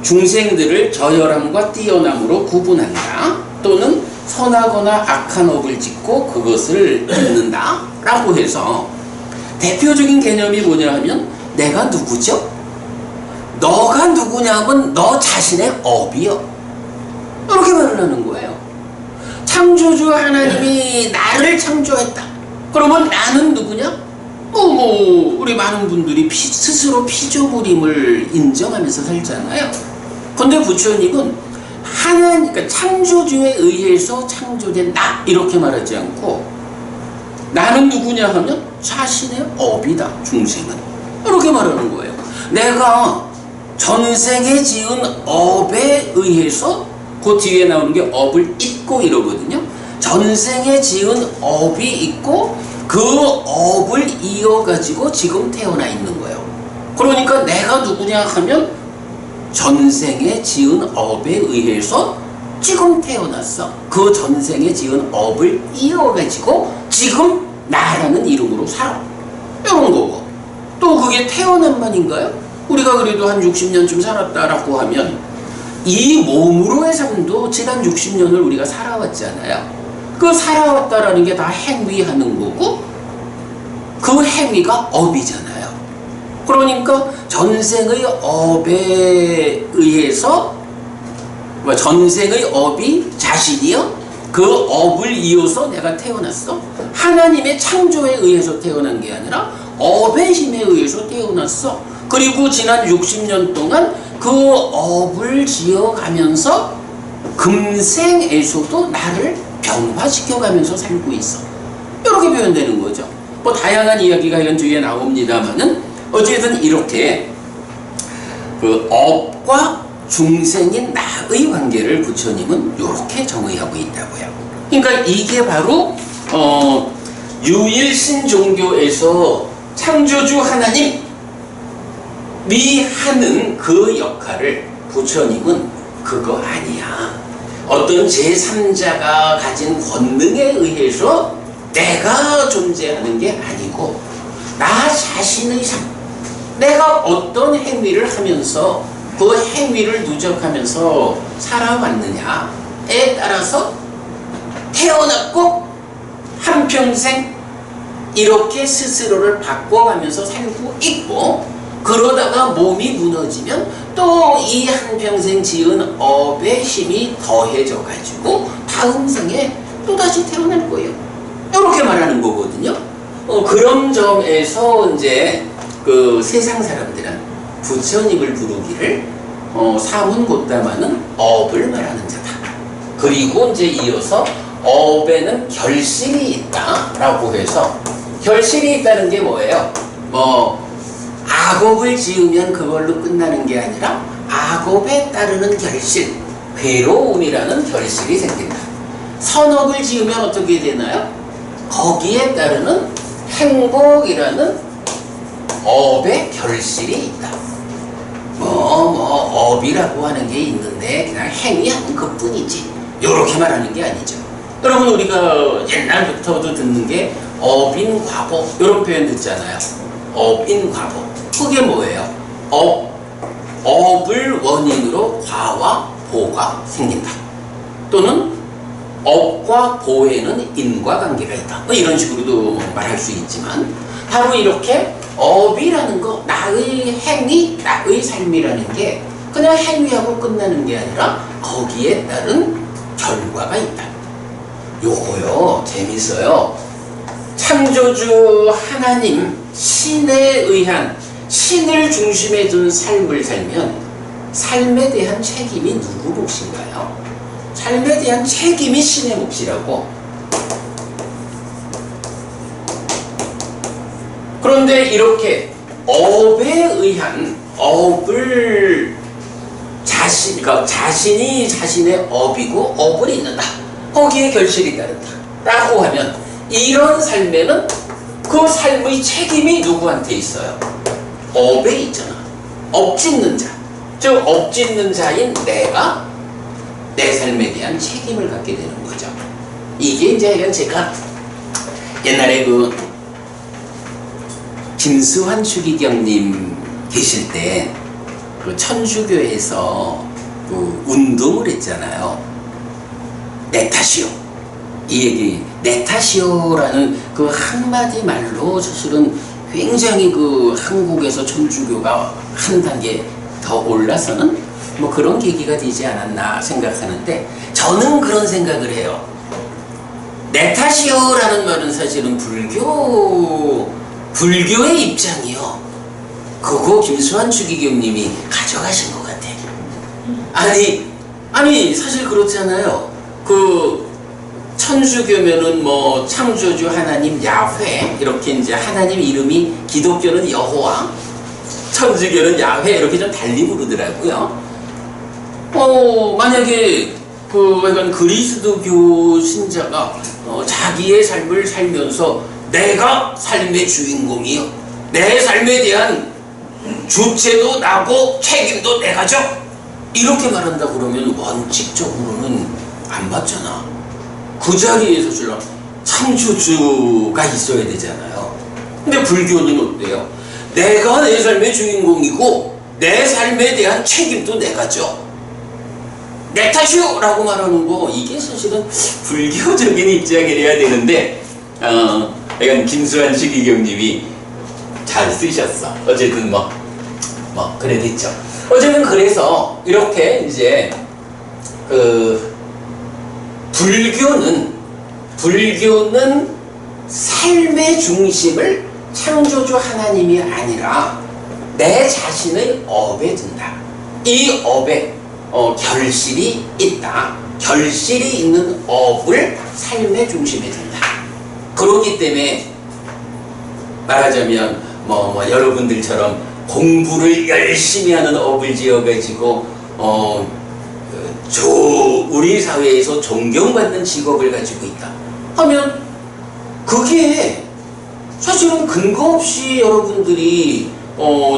중생들을 저열함과 뛰어남으로 구분한다. 또는 선하거나 악한 업을 짓고 그것을 잇는다. 라고 해서 대표적인 개념이 뭐냐 하면 내가 누구죠? 너가 누구냐면 너 자신의 업이요. 이렇게 말을 하는 거예요. 창조주 하나님이 나를 창조했다. 그러면 나는 누구냐? 우리 많은 분들이 스스로 피조물임을 인정하면서 살잖아요. 근데 부처님은 하나님, 그러니까 창조주에 의해서 창조된 나 이렇게 말하지 않고 나는 누구냐 하면 자신의 업이다. 중생은 이렇게 말하는 거예요. 내가 전생에 지은 업에 의해서 그 뒤에 나오는 게 업을 잇고 이러거든요. 전생에 지은 업이 있고 그 업을 이어가지고 지금 태어나 있는 거예요. 그러니까 내가 누구냐 하면 전생에 지은 업에 의해서 지금 태어났어. 그 전생에 지은 업을 이어가지고 지금 나라는 이름으로 살아. 이런 거고. 또 그게 태어난만인가요? 우리가 그래도 한 60년쯤 살았다라고 하면 이 몸으로의 삶도 지난 60년을 우리가 살아왔잖아요. 그 살아왔다라는 게 다 행위하는 거고 그 행위가 업이잖아요. 그러니까 전생의 업에 의해서 전생의 업이 자신이요? 그 업을 이어서 내가 태어났어. 하나님의 창조에 의해서 태어난 게 아니라 업의 힘에 의해서 태어났어. 그리고 지난 60년 동안 그 업을 지어가면서 금생에서도 나를 변화시켜가면서 살고 있어. 이렇게 표현되는 거죠. 뭐 다양한 이야기가 이런 뒤에 나옵니다만은 어쨌든 이렇게 그 업과 중생인 나의 관계를 부처님은 이렇게 정의하고 있다고요. 그러니까 이게 바로 유일신 종교에서 창조주 하나님이 하는 그 역할을 부처님은 그거 아니야. 어떤 제3자가 가진 권능에 의해서 내가 존재하는 게 아니고 나 자신의 삶, 내가 어떤 행위를 하면서 그 행위를 누적하면서 살아왔느냐에 따라서 태어났고 한평생 이렇게 스스로를 바꿔가면서 살고 있고 그러다가 몸이 무너지면 또 이 한평생 지은 업의 힘이 더해져 가지고 다음 생에 또다시 태어날 거예요. 이렇게 말하는 거거든요. 그런 점에서 이제 그 세상 사람들은 부처님을 부르기를 사문고따마는 업을 말하는 자다. 그리고 이제 이어서 업에는 결실이 있다라고 해서 결실이 있다는 게 뭐예요? 악업을 지으면 그걸로 끝나는 게 아니라 악업에 따르는 결실, 괴로움이라는 결실이 생긴다. 선업을 지으면 어떻게 되나요? 거기에 따르는 행복이라는 업의 결실이 있다. 업이라고 하는 게 있는데 그냥 행위하는 것 뿐이지. 이렇게 말하는 게 아니죠. 여러분 우리가 옛날부터도 듣는 게 업인과보 이런 표현 듣잖아요. 업인과보. 그게 뭐예요? 업을 원인으로 과와 보가 생긴다. 또는 업과 보에는 인과관계가 있다. 이런 식으로도 말할 수 있지만 바로 이렇게 업이라는 거, 나의 행위, 나의 삶이라는 게 그냥 행위하고 끝나는 게 아니라 거기에 따른 결과가 있다. 요거요 재밌어요. 창조주 하나님 신에 의한 신을 중심에 둔 삶을 살면 삶에 대한 책임이 누구 몫인가요? 삶에 대한 책임이 신의 몫이라고. 그런데 이렇게 업에 의한 업을 그러니까 자신이 자신의 업이고 업을 잇는다. 거기에 결실이 따른다. 라고 하면 이런 삶에는 그 삶의 책임이 누구한테 있어요? 업에 있잖아. 업 짓는 자. 즉 업 짓는 자인 내가 내 삶에 대한 책임을 갖게 되는 거죠. 이게 이제 이건 제가 옛날에 그 김수환 추기경님 계실 때 그 천주교에서 그 운동을 했잖아요. 내 탓이요. 이 얘기, 내 탓이요라는 그 한마디 말로 사실은 굉장히 그 한국에서 천주교가 한 단계 더 올라서는 뭐 그런 계기가 되지 않았나 생각하는데, 저는 그런 생각을 해요. 내 탓이요라는 말은 사실은 불교의 입장이요. 그거 김수환 추기경님이 가져가신 것 같아. 아니 사실 그렇잖아요. 그 천주교면은 뭐 창조주 하나님 야훼 이렇게 이제 하나님 이름이, 기독교는 여호와, 천주교는 야훼 이렇게 좀 달리 부르더라고요. 만약에 약간 그리스도교 신자가 자기의 삶을 살면서 내가 삶의 주인공이요, 내 삶에 대한 주체도 나고 책임도 내가죠, 이렇게 말한다 그러면 원칙적으로는 안 받잖아. 그 자리에서 실은 창조주가 있어야 되잖아요. 근데 불교는 어때요? 내가 내 삶의 주인공이고 내 삶에 대한 책임도 내가죠. 내 탓이요! 라고 말하는 거, 이게 사실은 불교적인 입장이래야 되는데, 약간 김수환 추기경님이 잘 쓰셨어. 어쨌든 그래 됐죠. 어쨌든 그래서 이렇게 이제 불교는 삶의 중심을 창조주 하나님이 아니라 내 자신의 업에 둔다. 이 업에 결실이 있다. 결실이 있는 업을 삶의 중심에 둔다. 그렇기 때문에 말하자면 여러분들처럼 공부를 열심히 하는 업을 지어가지고 우리 사회에서 존경받는 직업을 가지고 있다 하면, 그게 사실은 근거 없이 여러분들이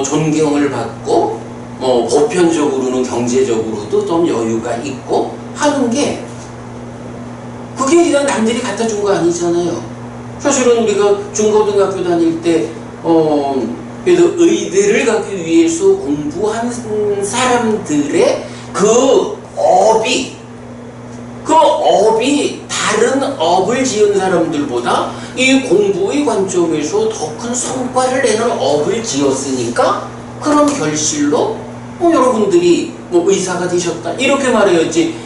존경을 받고 보편적으로는 경제적으로도 좀 여유가 있고 하는 게, 그게 그냥 남들이 갖다 준 거 아니잖아요. 사실은 우리가 중고등학교 다닐 때 그래도 의대를 가기 위해서 공부한 사람들의 그 업이 다른 업을 지은 사람들보다 이 공부의 관점에서 더 큰 성과를 내는 업을 지었으니까, 그런 결실로 여러분들이 의사가 되셨다 이렇게 말해야지,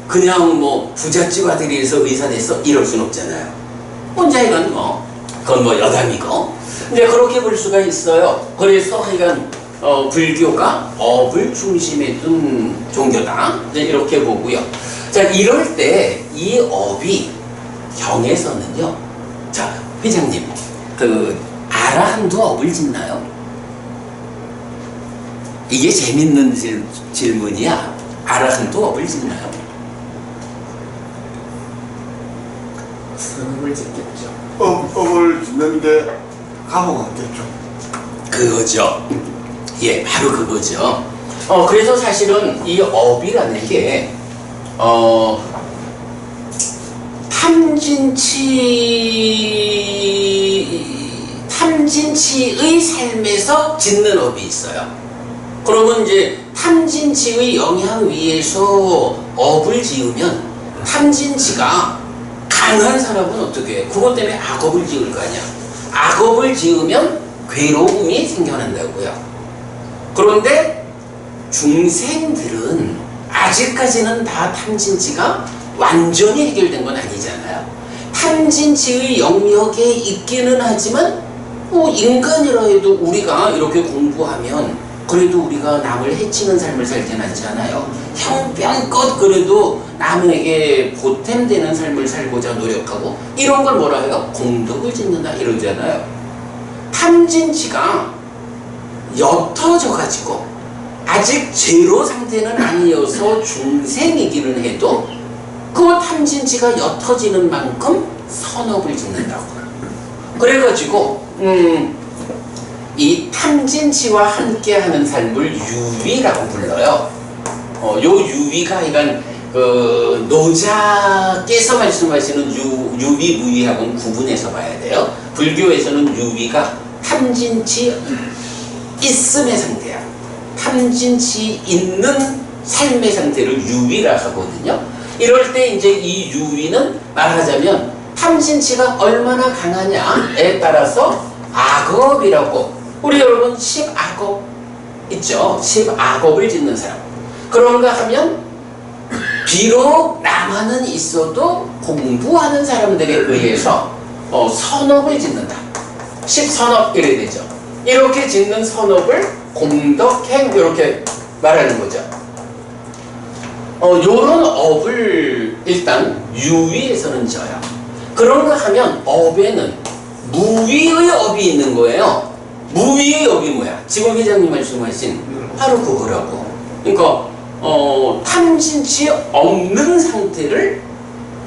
그냥 부잣집 아들이라서 의사 됐어 이럴 순 없잖아요. 혼자 이건 그건 여담이고, 이제 그렇게 볼 수가 있어요. 그래서 하여간 불교가 업을 중심에 둔 종교다, 이제 이렇게 보고요. 자, 이럴 때 이 업이 경에서는요. 자, 회장님, 아라한도 업을 짓나요? 이게 재밌는 질문이야. 아라한도 업을 짓나요? 업을 짓겠죠. 업을 짓는데 감옥하겠죠. 그거죠. 예, 바로 그거죠. 그래서 사실은 이 업이라는 게 탐진치의 삶에서 짓는 업이 있어요. 그러면 이제 탐진치의 영향 위에서 업을 지으면, 탐진치가 강한 사람은 어떻게 해? 그것 때문에 악업을 지을 거 아니야. 악업을 지으면 괴로움이 생겨난다고요. 그런데 중생들은 아직까지는 다 탐진치가 완전히 해결된 건 아니잖아요. 탐진치의 영역에 있기는 하지만 인간이라 해도 우리가 이렇게 공부하면 그래도 우리가 남을 해치는 삶을 살진 않잖아요. 형편껏 그래도 남에게 보탬되는 삶을 살고자 노력하고 이런 걸 뭐라 해요? 공덕을 짓는다 이러잖아요. 탐진치가 옅어져 가지고 아직 제로 상태는 아니어서 중생이기는 해도 그 탐진치가 옅어지는 만큼 선업을 짓는다고. 그래가지고 이 탐진치와 함께하는 삶을 유위라고 불러요. 요 유위가 이건 노자께서 말씀하시는 유위 무위하고는 구분해서 봐야 돼요. 불교에서는 유위가 탐진치 있음의 상태야. 탐진치 있는 삶의 상태를 유위라 하거든요. 이럴 때 이제 이 유위는 말하자면 탐진치가 얼마나 강하냐에 따라서 악업이라고, 우리 여러분 10악업 있죠? 10악업을 짓는 사람. 그런가 하면 비록 나만은 있어도 공부하는 사람들에 의해서 선업을 짓는다. 10선업 이래 되죠. 이렇게 짓는 선업을 공덕행 이렇게 말하는 거죠. 요런 업을 일단 유위에서는 져요. 그런가 하면 업에는 무위의 업이 있는 거예요. 무위의 업이 뭐야? 지금 회장님 말씀하신 바로 그거라고. 그러니까 탐진치 없는 상태를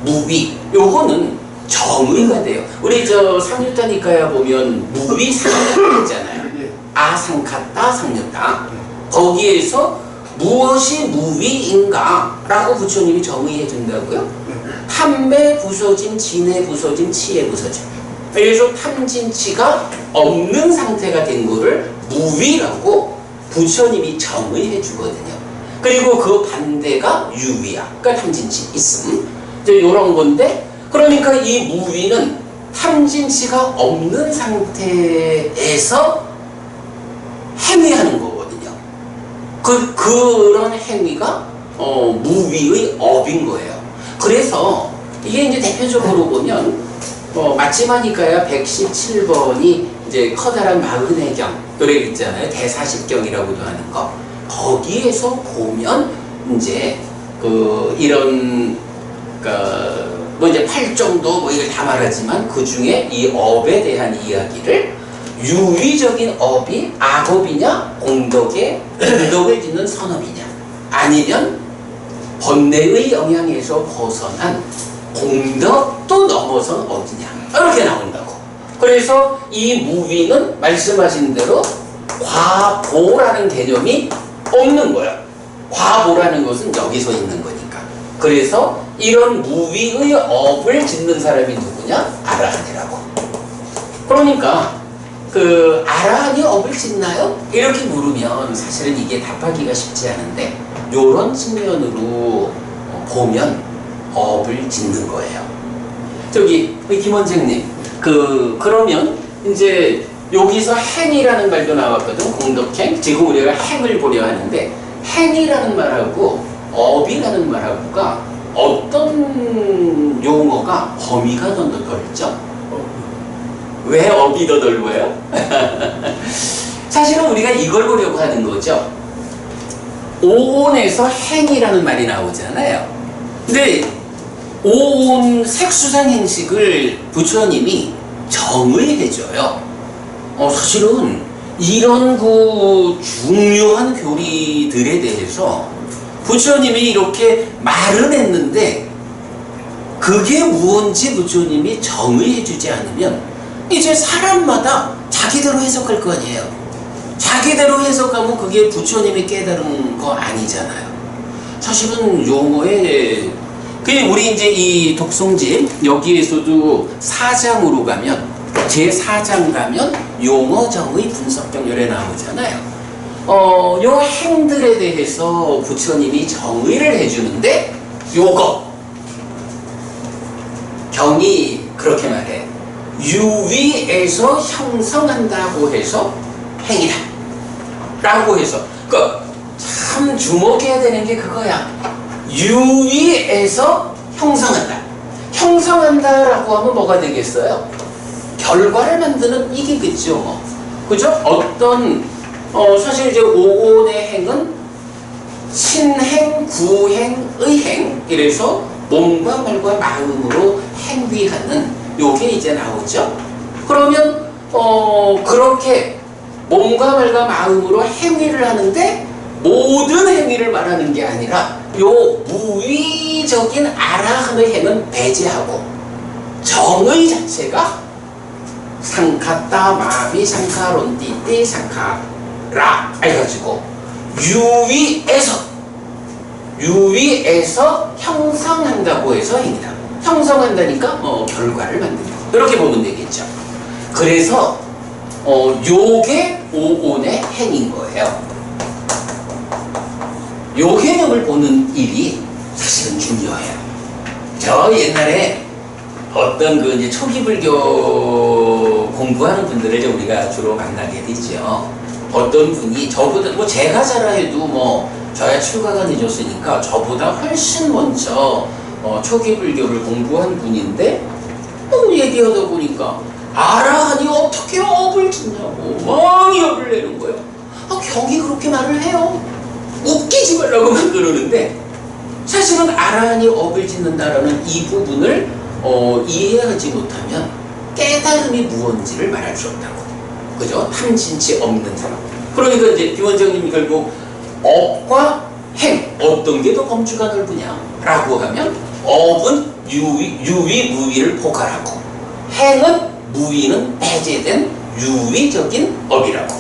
무위, 요거는 정의가 돼요. 우리 저 상유타니까야 보면 무위 상유타 있잖아요. 아상카타 상유타. 거기에서 무엇이 무위인가 라고 부처님이 정의해 준다고요. 탐매 부서짐, 진해 부서짐, 치해 부서짐. 그래서 탐진치가 없는 상태가 된 거를 무위라고 부처님이 정의해 주거든요. 그리고 그 반대가 유위야. 그러니까 탐진치 있음. 이제 요런 건데, 그러니까 이 무위는 탐진치가 없는 상태에서 행위하는 거거든요. 그런 행위가 무위의 업인 거예요. 그래서 이게 이제 대표적으로 보면 마지막이니까야 117번이 이제 커다란 마흔의 경 노래 있잖아요. 대사십경이라고도 하는 거. 거기에서 보면 이제 이런 뭐 이제 8정도 뭐 이걸 다 말하지만 그 중에 이 업에 대한 이야기를 유위적인 업이 악업이냐 공덕을 짓는 선업이냐 아니면 번뇌의 영향에서 벗어난 공덕도 넘어선 어디냐 이렇게 나온다고. 그래서 이 무위는 말씀하신 대로 과보라는 개념이 없는 거야. 과보라는 것은 여기서 있는 거니까. 그래서 이런 무위의 업을 짓는 사람이 누구냐? 아라한이라고. 그러니까 아라한이 업을 짓나요? 이렇게 물으면 사실은 이게 답하기가 쉽지 않은데 요런 측면으로 보면 업을 짓는 거예요. 저기 김원장님, 그러면 이제 여기서 행이라는 말도 나왔거든. 공덕행. 지금 우리가 행을 보려 하는데 행이라는 말하고 업이라는 말하고가 어떤 용어가 범위가 더 넓죠? 왜 업이 더 넓어요? 사실은 우리가 이걸 보려고 하는 거죠. 오온에서 행이라는 말이 나오잖아요. 근데 오온 색수상 행식을 부처님이 정의해줘요. 사실은 이런 중요한 교리들에 대해서 부처님이 이렇게 말은 했는데 그게 무언지 부처님이 정의해주지 않으면 이제 사람마다 자기대로 해석할 거 아니에요. 자기대로 해석하면 그게 부처님이 깨달은 거 아니잖아요. 사실은 용어에 우리 이제 이 독송집 여기에서도 4장으로 가면 제4장 가면 용어정의 분석경열에 나오잖아요. 요 행들에 대해서 부처님이 정의를 해주는데 요거 경이 그렇게 말해. 유위에서 형성한다고 해서 행이다 라고 해서 참 주목해야 되는 게 그거야. 유위에서 형성한다. 형성한다라고 하면 뭐가 되겠어요? 결과를 만드는 이기겠죠. 그죠? 어떤 사실 이제 오온의 행은 신행, 구행, 의행 이래서 몸과 말과 마음으로 행위하는 요게 이제 나오죠. 그러면 그렇게 몸과 말과 마음으로 행위를 하는데 모든 행위를 말하는 게 아니라 요 무위적인 아라한의 행은 배제하고 정의 자체가 상카따 마비 상카론띠띠 상카라 해가지고 유위에서 형성한다고 해서 행위다. 형성한다니까 결과를 만든다. 이렇게 보면 되겠죠. 그래서 요게 오온의 행인 거예요. 요 개념을 보는 일이 사실은 중요해요. 저 옛날에 어떤 그 이제 초기 불교 공부하는 분들을 이제 우리가 주로 만나게 되죠. 어떤 분이 저보다 뭐 제가 자라 해도 뭐 저야 출가가 늦었으니까 저보다 훨씬 먼저 초기 불교를 공부한 분인데 얘기하다 보니까 아라한이 어떻게 업을 짓냐고 막 열을 내는 거예요. 경이 그렇게 말을 해요. 웃기지 말라고만 그러는데 사실은 아라한이 업을 짓는다라는 이 부분을 이해하지 못하면 깨달음이 무언지를 말할 수 없다고. 그죠? 탐진치 없는 사람. 그러니까 이제 비원장님이 결국 업과 행 어떤 게 더 범주가 넓으냐라고 하면 업은 유위 무위를 포괄하고 행은 무위는 배제된 유위적인 업이라고.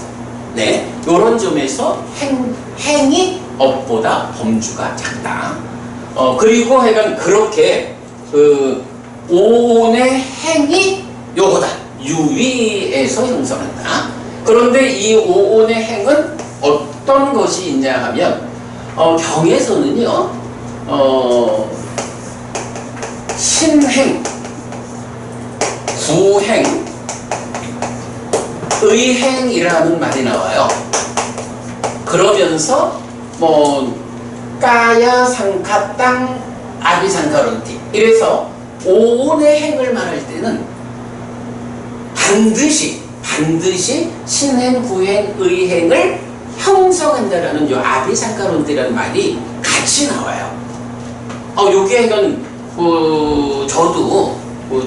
네, 이런 점에서 행이 업보다 범주가 작다. 그리고 하여간 그렇게 오온의 행이 요거다. 유위에서 형성한다. 그런데 이 오온의 행은 어떤 것이 있냐 하면 경에서는요 신행, 구행, 의행이라는 말이 나와요. 그러면서 까야 상카 땅 아비상카론티 이래서 오온의 행을 말할 때는 반드시 신행, 구행, 의행을 형성한다라는 요 아비상카론티라는 말이 같이 나와요. 요게 이건 저도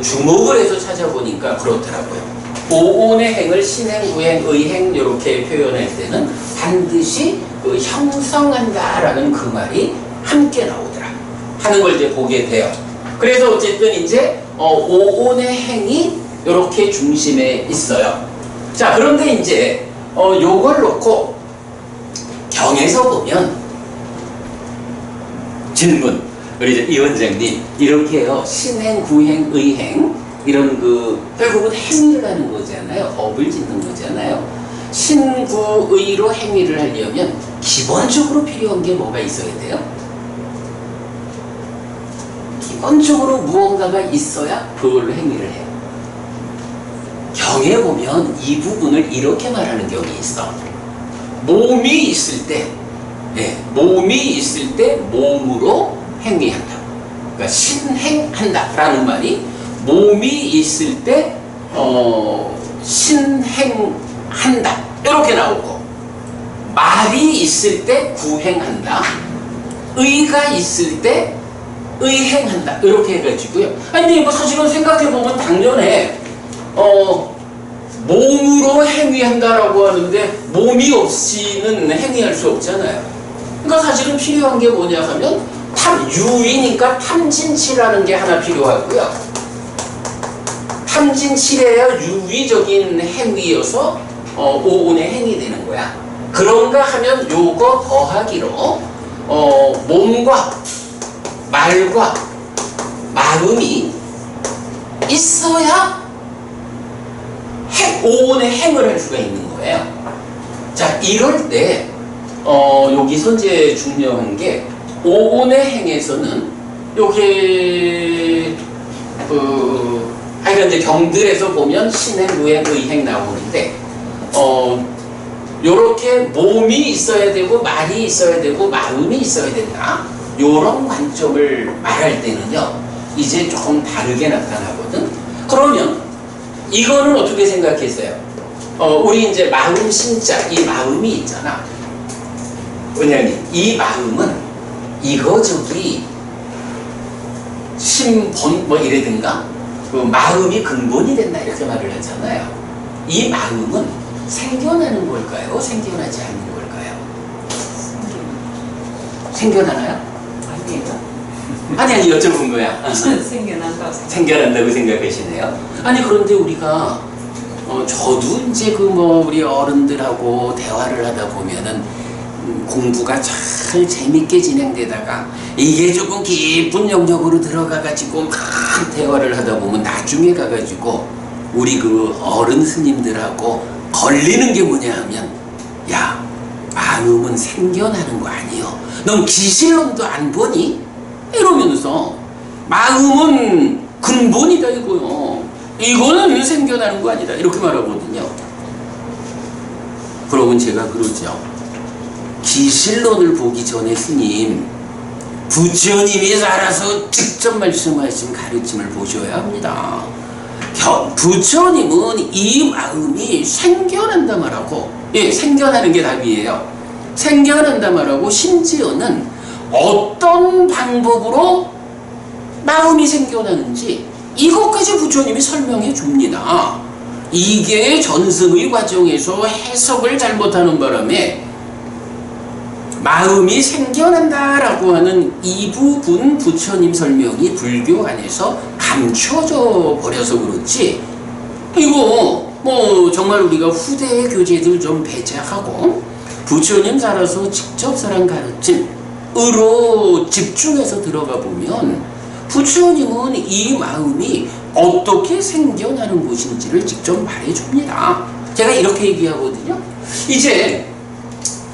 주목을 해서 찾아보니까 그렇더라고요. 오온의 행을 신행, 구행, 의행 이렇게 표현할 때는 반드시 형성한다라는 그 말이 함께 나오더라 하는 걸 이제 보게 돼요. 그래서 어쨌든 이제 오온의 행이 이렇게 중심에 있어요. 자, 그런데 이제 요걸 놓고 경에서 보면 질문, 우리 이제 이 원장님 이렇게요 신행, 구행, 의행 이런 결국은 행위를 하는 거잖아요. 업을 짓는 거잖아요. 신구의로 행위를 하려면 기본적으로 필요한 게 뭐가 있어야 돼요? 기본적으로 무언가가 있어야 그걸로 행위를 해요. 경에 보면 이 부분을 이렇게 말하는 경이 있어. 몸이 있을 때 몸으로 행위한다. 그러니까 신행한다라는 말이 몸이 있을 때 신행한다 이렇게 나오고, 말이 있을 때 구행한다, 의가 있을 때 의행한다 이렇게 해가지고요. 아니 뭐 사실은 생각해보면 당연해. 몸으로 행위한다라고 하는데 몸이 없이는 행위할 수 없잖아요. 그러니까 사실은 필요한 게 뭐냐 하면 유위니까 탐진치라는 게 하나 필요하고요. 탐진치래야 유위적인 행위여서 오온의 행위 되는 거야. 그런가 하면 요거 더하기로 몸과 말과 마음이 있어야 오온의 행을 할 수가 있는 거예요. 자, 이럴 때 여기서 이제 중요한 게 오온의 행에서는 요게 하여간 이제 경들에서 보면 신행, 구행, 의행 나오는데 요렇게 몸이 있어야 되고 말이 있어야 되고 마음이 있어야 된다. 요런 관점을 말할 때는요 이제 조금 다르게 나타나거든. 그러면 이거는 어떻게 생각했어요? 우리 이제 마음 심자, 이 마음이 있잖아. 원장님, 이 마음은 이거 저기 심본 뭐 이래든가 그 마음이 근본이 된다 이렇게 말을 하잖아요. 이 마음은 생겨나는 걸까요? 생겨나지 않는 걸까요? 생겨나나요? 아니 여쭤본 거야. 생겨난다고 생겨난다고 생각하시네요. 아니 그런데 우리가 저도 이제 그 뭐 우리 어른들하고 대화를 하다 보면은 공부가 잘 재밌게 진행되다가 이게 조금 깊은 영역으로 들어가가지고 막 대화를 하다 보면 나중에 가가지고 우리 그 어른 스님들하고 걸리는 게 뭐냐 하면 야 마음은 생겨나는 거 아니요. 넌 기실론도 안 보니? 이러면서 마음은 근본이다 이거요. 이거는 생겨나는 거 아니다 이렇게 말하거든요. 그러면 제가 그러죠. 기실론을 보기 전에 스님 부처님이 살아서 직접 말씀하신 가르침을 보셔야 합니다. 부처님은 이 마음이 생겨난다 말하고 생겨나는 게 답이에요. 생겨난다 말하고 심지어는 어떤 방법으로 마음이 생겨나는지 이것까지 부처님이 설명해 줍니다. 이게 전승의 과정에서 해석을 잘못하는 바람에 마음이 생겨난다라고 하는 이 부분 부처님 설명이 불교 안에서 감춰져 버려서 그렇지 이거 뭐 정말 우리가 후대의 교재들 좀 배제하고 부처님 살아서 직접 설한 가르침으로 집중해서 들어가 보면 부처님은 이 마음이 어떻게 생겨나는 것인지를 직접 말해줍니다. 제가 이렇게 얘기하거든요. 이제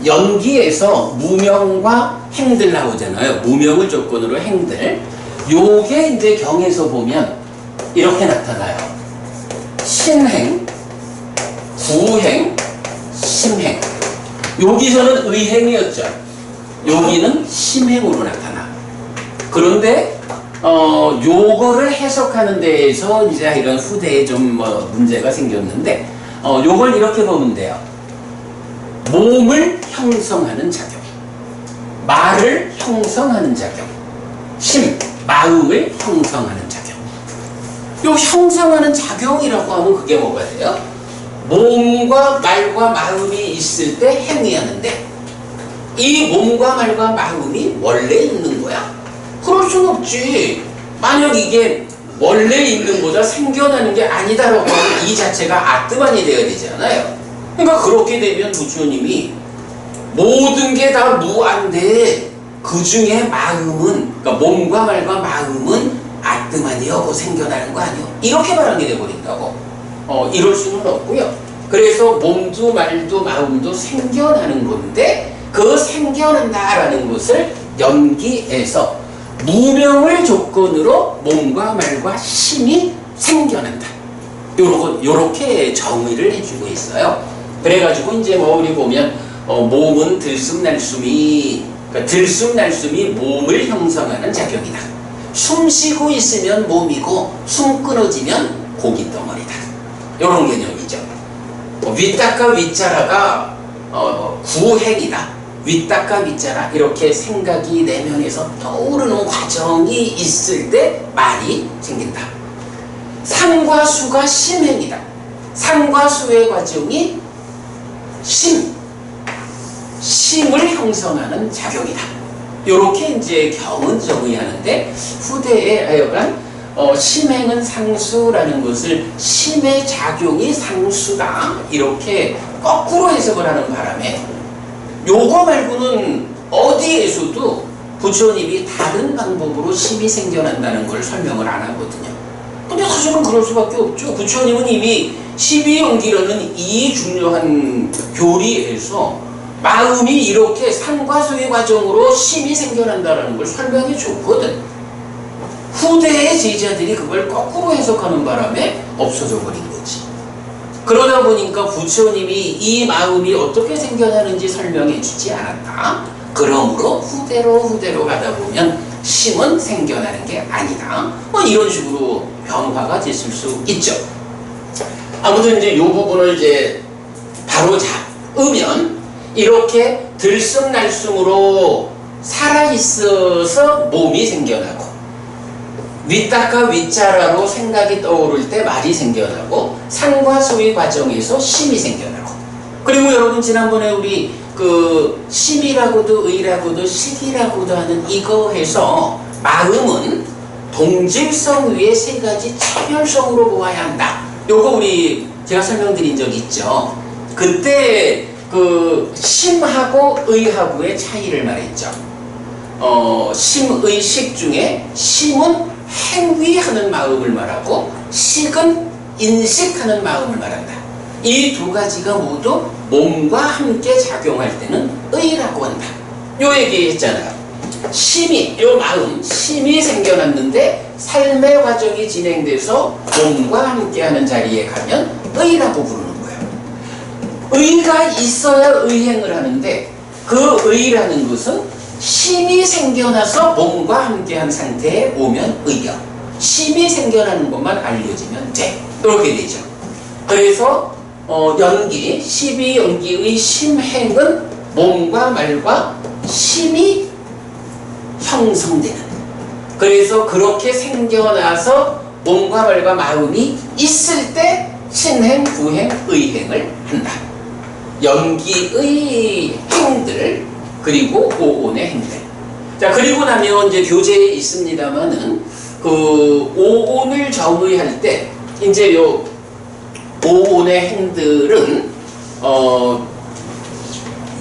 연기에서 무명과 행들 나오잖아요. 무명을 조건으로 행들. 요게 이제 경에서 보면 이렇게 나타나요. 신행, 구행, 심행. 여기서는 의행이었죠. 여기는 심행으로 나타나. 그런데 요거를 해석하는 데에서 이제 이런 후대에 좀 뭐 문제가 생겼는데 요걸 이렇게 보면 돼요. 몸을 형성하는 작용, 말을 형성하는 작용, 마음을 형성하는 작용. 요 형성하는 작용이라고 하면 그게 뭐가 돼요? 몸과 말과 마음이 있을 때 행위하는데 이 몸과 말과 마음이 원래 있는 거야? 그럴 순 없지. 만약 이게 원래 있는 거다 생겨나는 게 아니다라고 하면 이 자체가 아뜨만이 되어야 되잖아요. 그러니까 그렇게 되면 부처님이 모든 게 다 무한데 그 중에 마음은 그러니까 몸과 말과 마음은 아뜨만이여 생겨나는 거 아니요. 이렇게 말하게 돼버린다고. 이럴 수는 없고요. 그래서 몸도 말도 마음도 생겨나는 건데 그 생겨난다라는 것을 연기에서 무명을 조건으로 몸과 말과 심이 생겨난다. 요렇게 정의를 해주고 있어요. 그래가지고 이제 뭐 우리 보면 몸은 들숨날숨이 그러니까 들숨날숨이 몸을 형성하는 작용이다. 숨 쉬고 있으면 몸이고 숨 끊어지면 고기 덩어리다. 요런 개념이죠. 윗닦아 윗자라가 구행이다. 윗닦아 윗자라 이렇게 생각이 내면에서 떠오르는 과정이 있을 때 말이 생긴다. 상과 수가 심행이다. 상과 수의 과정이 심을 형성하는 작용이다. 요렇게 이제 경은 정의하는데 후대에 하여간 심행은 상수라는 것을 심의 작용이 상수다 이렇게 거꾸로 해석을 하는 바람에 요거 말고는 어디에서도 부처님이 다른 방법으로 심이 생겨난다는 걸 설명을 안 하거든요. 근데 사실은 그럴 수밖에 없죠. 부처님은 이미 12연기라는 이 중요한 교리에서 마음이 이렇게 상과수의 과정으로 심이 생겨난다는 걸 설명해 줬거든. 후대의 제자들이 그걸 거꾸로 해석하는 바람에 없어져 버린 거지. 그러다 보니까 부처님이 이 마음이 어떻게 생겨나는지 설명해 주지 않았다. 그러므로 후대로 가다 보면 심은 생겨나는 게 아니다. 뭐 이런 식으로 변화가 됐을 수 있죠. 아무튼 이제 이 부분을 이제 바로잡으면 이렇게 들쑥날쑥으로 살아있어서 몸이 생겨나고 윗다가 윗자라로 생각이 떠오를 때 말이 생겨나고 산과 수의 과정에서 심이 생겨나고 그리고 여러분 지난번에 우리 그 심이라고도 의라고도 식이라고도 하는 이거 해서 마음은 동질성 위에 세 가지 차별성으로 보아야 한다. 요거 우리 제가 설명드린 적 있죠. 그때 그 심하고 의하고의 차이를 말했죠. 심의식 중에 심은 행위하는 마음을 말하고 식은 인식하는 마음을 말한다. 이 두 가지가 모두 몸과 함께 작용할 때는 의라고 한다. 요 얘기 했잖아요. 심이, 요 마음, 심이 생겨났는데 삶의 과정이 진행돼서 몸과 함께하는 자리에 가면 의라고 부르는 거예요. 의가 있어야 의행을 하는데 그 의라는 것은 심이 생겨나서 몸과 함께한 상태에 오면 의여. 심이 생겨나는 것만 알려지면 돼. 이렇게 되죠. 그래서 연기, 12연기의 심행은 몸과 말과 심이 형성되는. 그래서 그렇게 생겨나서 몸과 말과 마음이 있을 때 신행, 구행, 의행을 한다. 연기의 행들 그리고 오온의 행들. 자, 그리고 나면 이제 교재에 있습니다만은 그 오온을 정의할 때 이제 요 오온의 행들은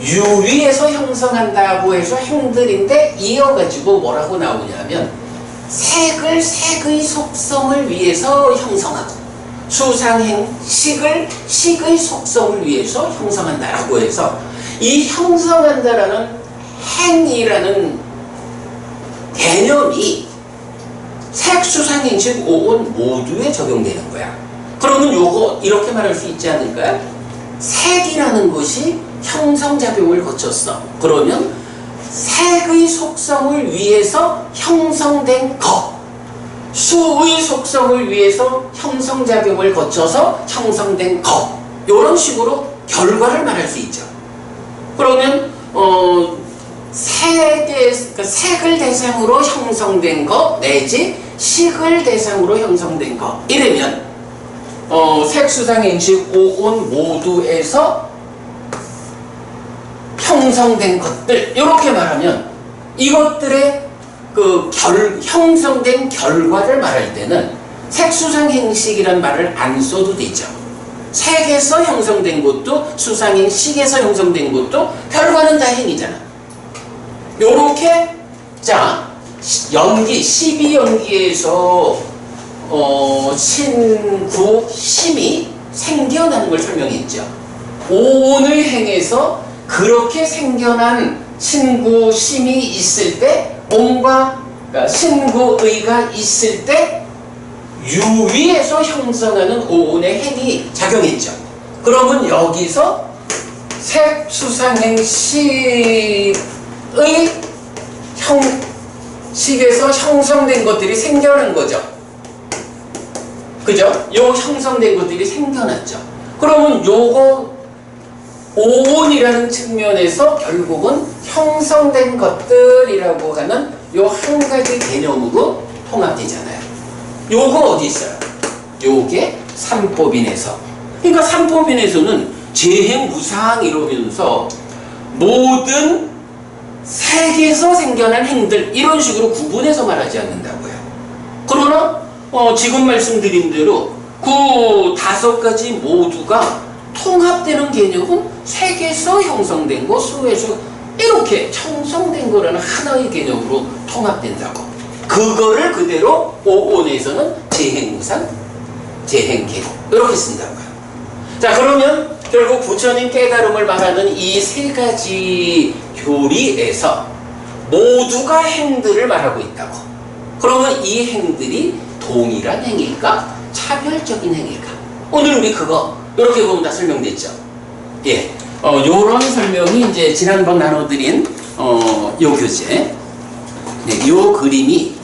유위에서 형성한다고 해서 행들인데 이어가지고 뭐라고 나오냐면 색을 색의 속성을 위해서 형성하고 수상행 식을 식의 속성을 위해서 형성한다라고 해서 이 형성한다라는 행이라는 개념이 색, 수상행, 식, 오온 모두에 적용되는 거야. 그러면 요거 이렇게 말할 수 있지 않을까요? 색이라는 것이 형성작용을 거쳤어. 그러면 색의 속성을 위해서 형성된 것, 수의 속성을 위해서 형성작용을 거쳐서 형성된 것, 이런 식으로 결과를 말할 수 있죠. 그러면 색을 대상으로 형성된 것 내지 식을 대상으로 형성된 것 이러면 색, 수상, 행식, 오온 모두에서 형성된 것들 이렇게 말하면 이것들의 그 형성된 결과를 말할 때는 색, 수상, 행식이란 말을 안 써도 되죠. 색에서 형성된 것도 수상행, 식에서 형성된 것도 결과는 다 행이잖아. 요렇게 자 연기 12연기에서 신구 심이 생겨나는 걸 설명했죠. 오온의 행에서 그렇게 생겨난 신구 심이 있을 때 몸과 그러니까 신구의가 있을 때 유위에서 형성하는 오온의 행이 작용했죠. 그러면 여기서 색, 수상행, 식의 식에서 형성된 것들이 생겨난 거죠. 그죠? 요 형성된 것들이 생겨났죠. 그러면 요거 오온이라는 측면에서 결국은 형성된 것들이라고 하는 요 한 가지 개념으로 통합되잖아요. 요거 어디 있어요? 요게 삼법인에서. 그러니까 삼법인에서는 재행무상 이러면서 모든 색에서 생겨난 행들 이런 식으로 구분해서 말하지 않는다고요. 그러나 지금 말씀드린 대로 그 5가지 모두가 통합되는 개념은 색에서 형성된 거, 수에서 이렇게 형성된 거라는 하나의 개념으로 통합된다고. 그거를 그대로 오온에서는 재행무상, 재행계고 이렇게 쓴다고요. 자, 그러면 결국 부처님 깨달음을 말하는 이 3가지 교리에서 모두가 행들을 말하고 있다고. 그러면 이 행들이 동일한 행일까? 차별적인 행일까? 오늘 우리 그거 이렇게 보면 다 설명됐죠. 예, 요런 설명이 이제 지난번 나눠드린 요 교재, 네, 요 그림이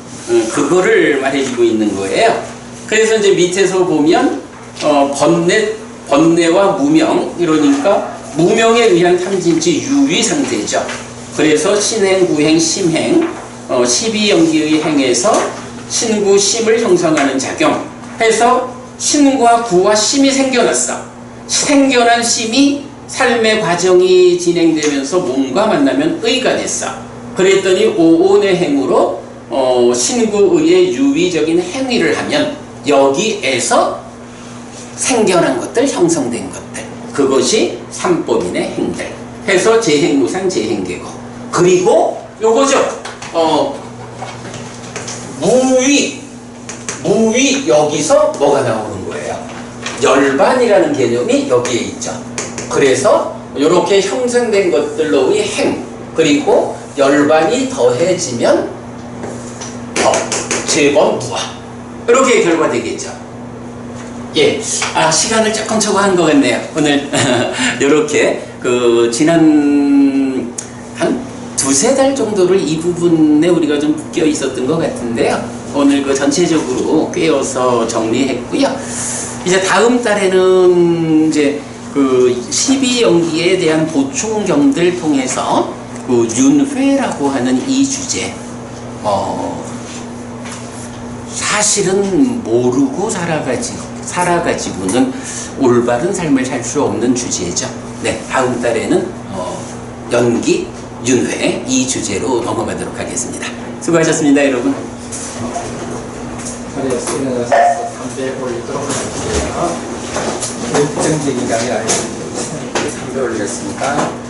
그거를 말해주고 있는 거예요. 그래서 이제 밑에서 보면 번넷 번뇌와 무명, 이러니까 무명에 의한 탐진치 유위 상태죠. 그래서 신행, 구행, 심행, 12연기의 행에서 신구, 심을 형성하는 작용 해서 신과 구와 심이 생겨났어. 생겨난 심이 삶의 과정이 진행되면서 몸과 만나면 의가 됐어. 그랬더니 오온의 행으로 신구의의 유위적인 행위를 하면 여기에서 생겨난 것들, 형성된 것들, 그것이 삼법인의 행들 해서 재행무상 재행계고, 그리고 요거죠. 무위 여기서 뭐가 나오는 거예요? 열반이라는 개념이 여기에 있죠. 그래서 이렇게 형성된 것들로의 행, 그리고 열반이 더해지면 재번 무아, 이렇게 결과되겠죠. 예, 시간을 조금 초과한 것 같네요. 오늘 이렇게 지난 한 두세 달 정도를 이 부분에 우리가 좀 묶여 있었던 것 같은데요. 오늘 전체적으로 꿰어서 정리했고요. 이제 다음 달에는 이제 12연기에 대한 보충경들 통해서 윤회라고 하는 이 주제, 사실은 모르고 살아가지고는 올바른 삶을 살 수 없는 주제죠. 네, 다음 달에는 연기, 윤회 이 주제로 넘어가도록 하겠습니다. 수고하셨습니다, 여러분. 자리에서 일어나서 담배 올리도록 할게요. 결정적인 강의 아니고 담배 올리겠습니다.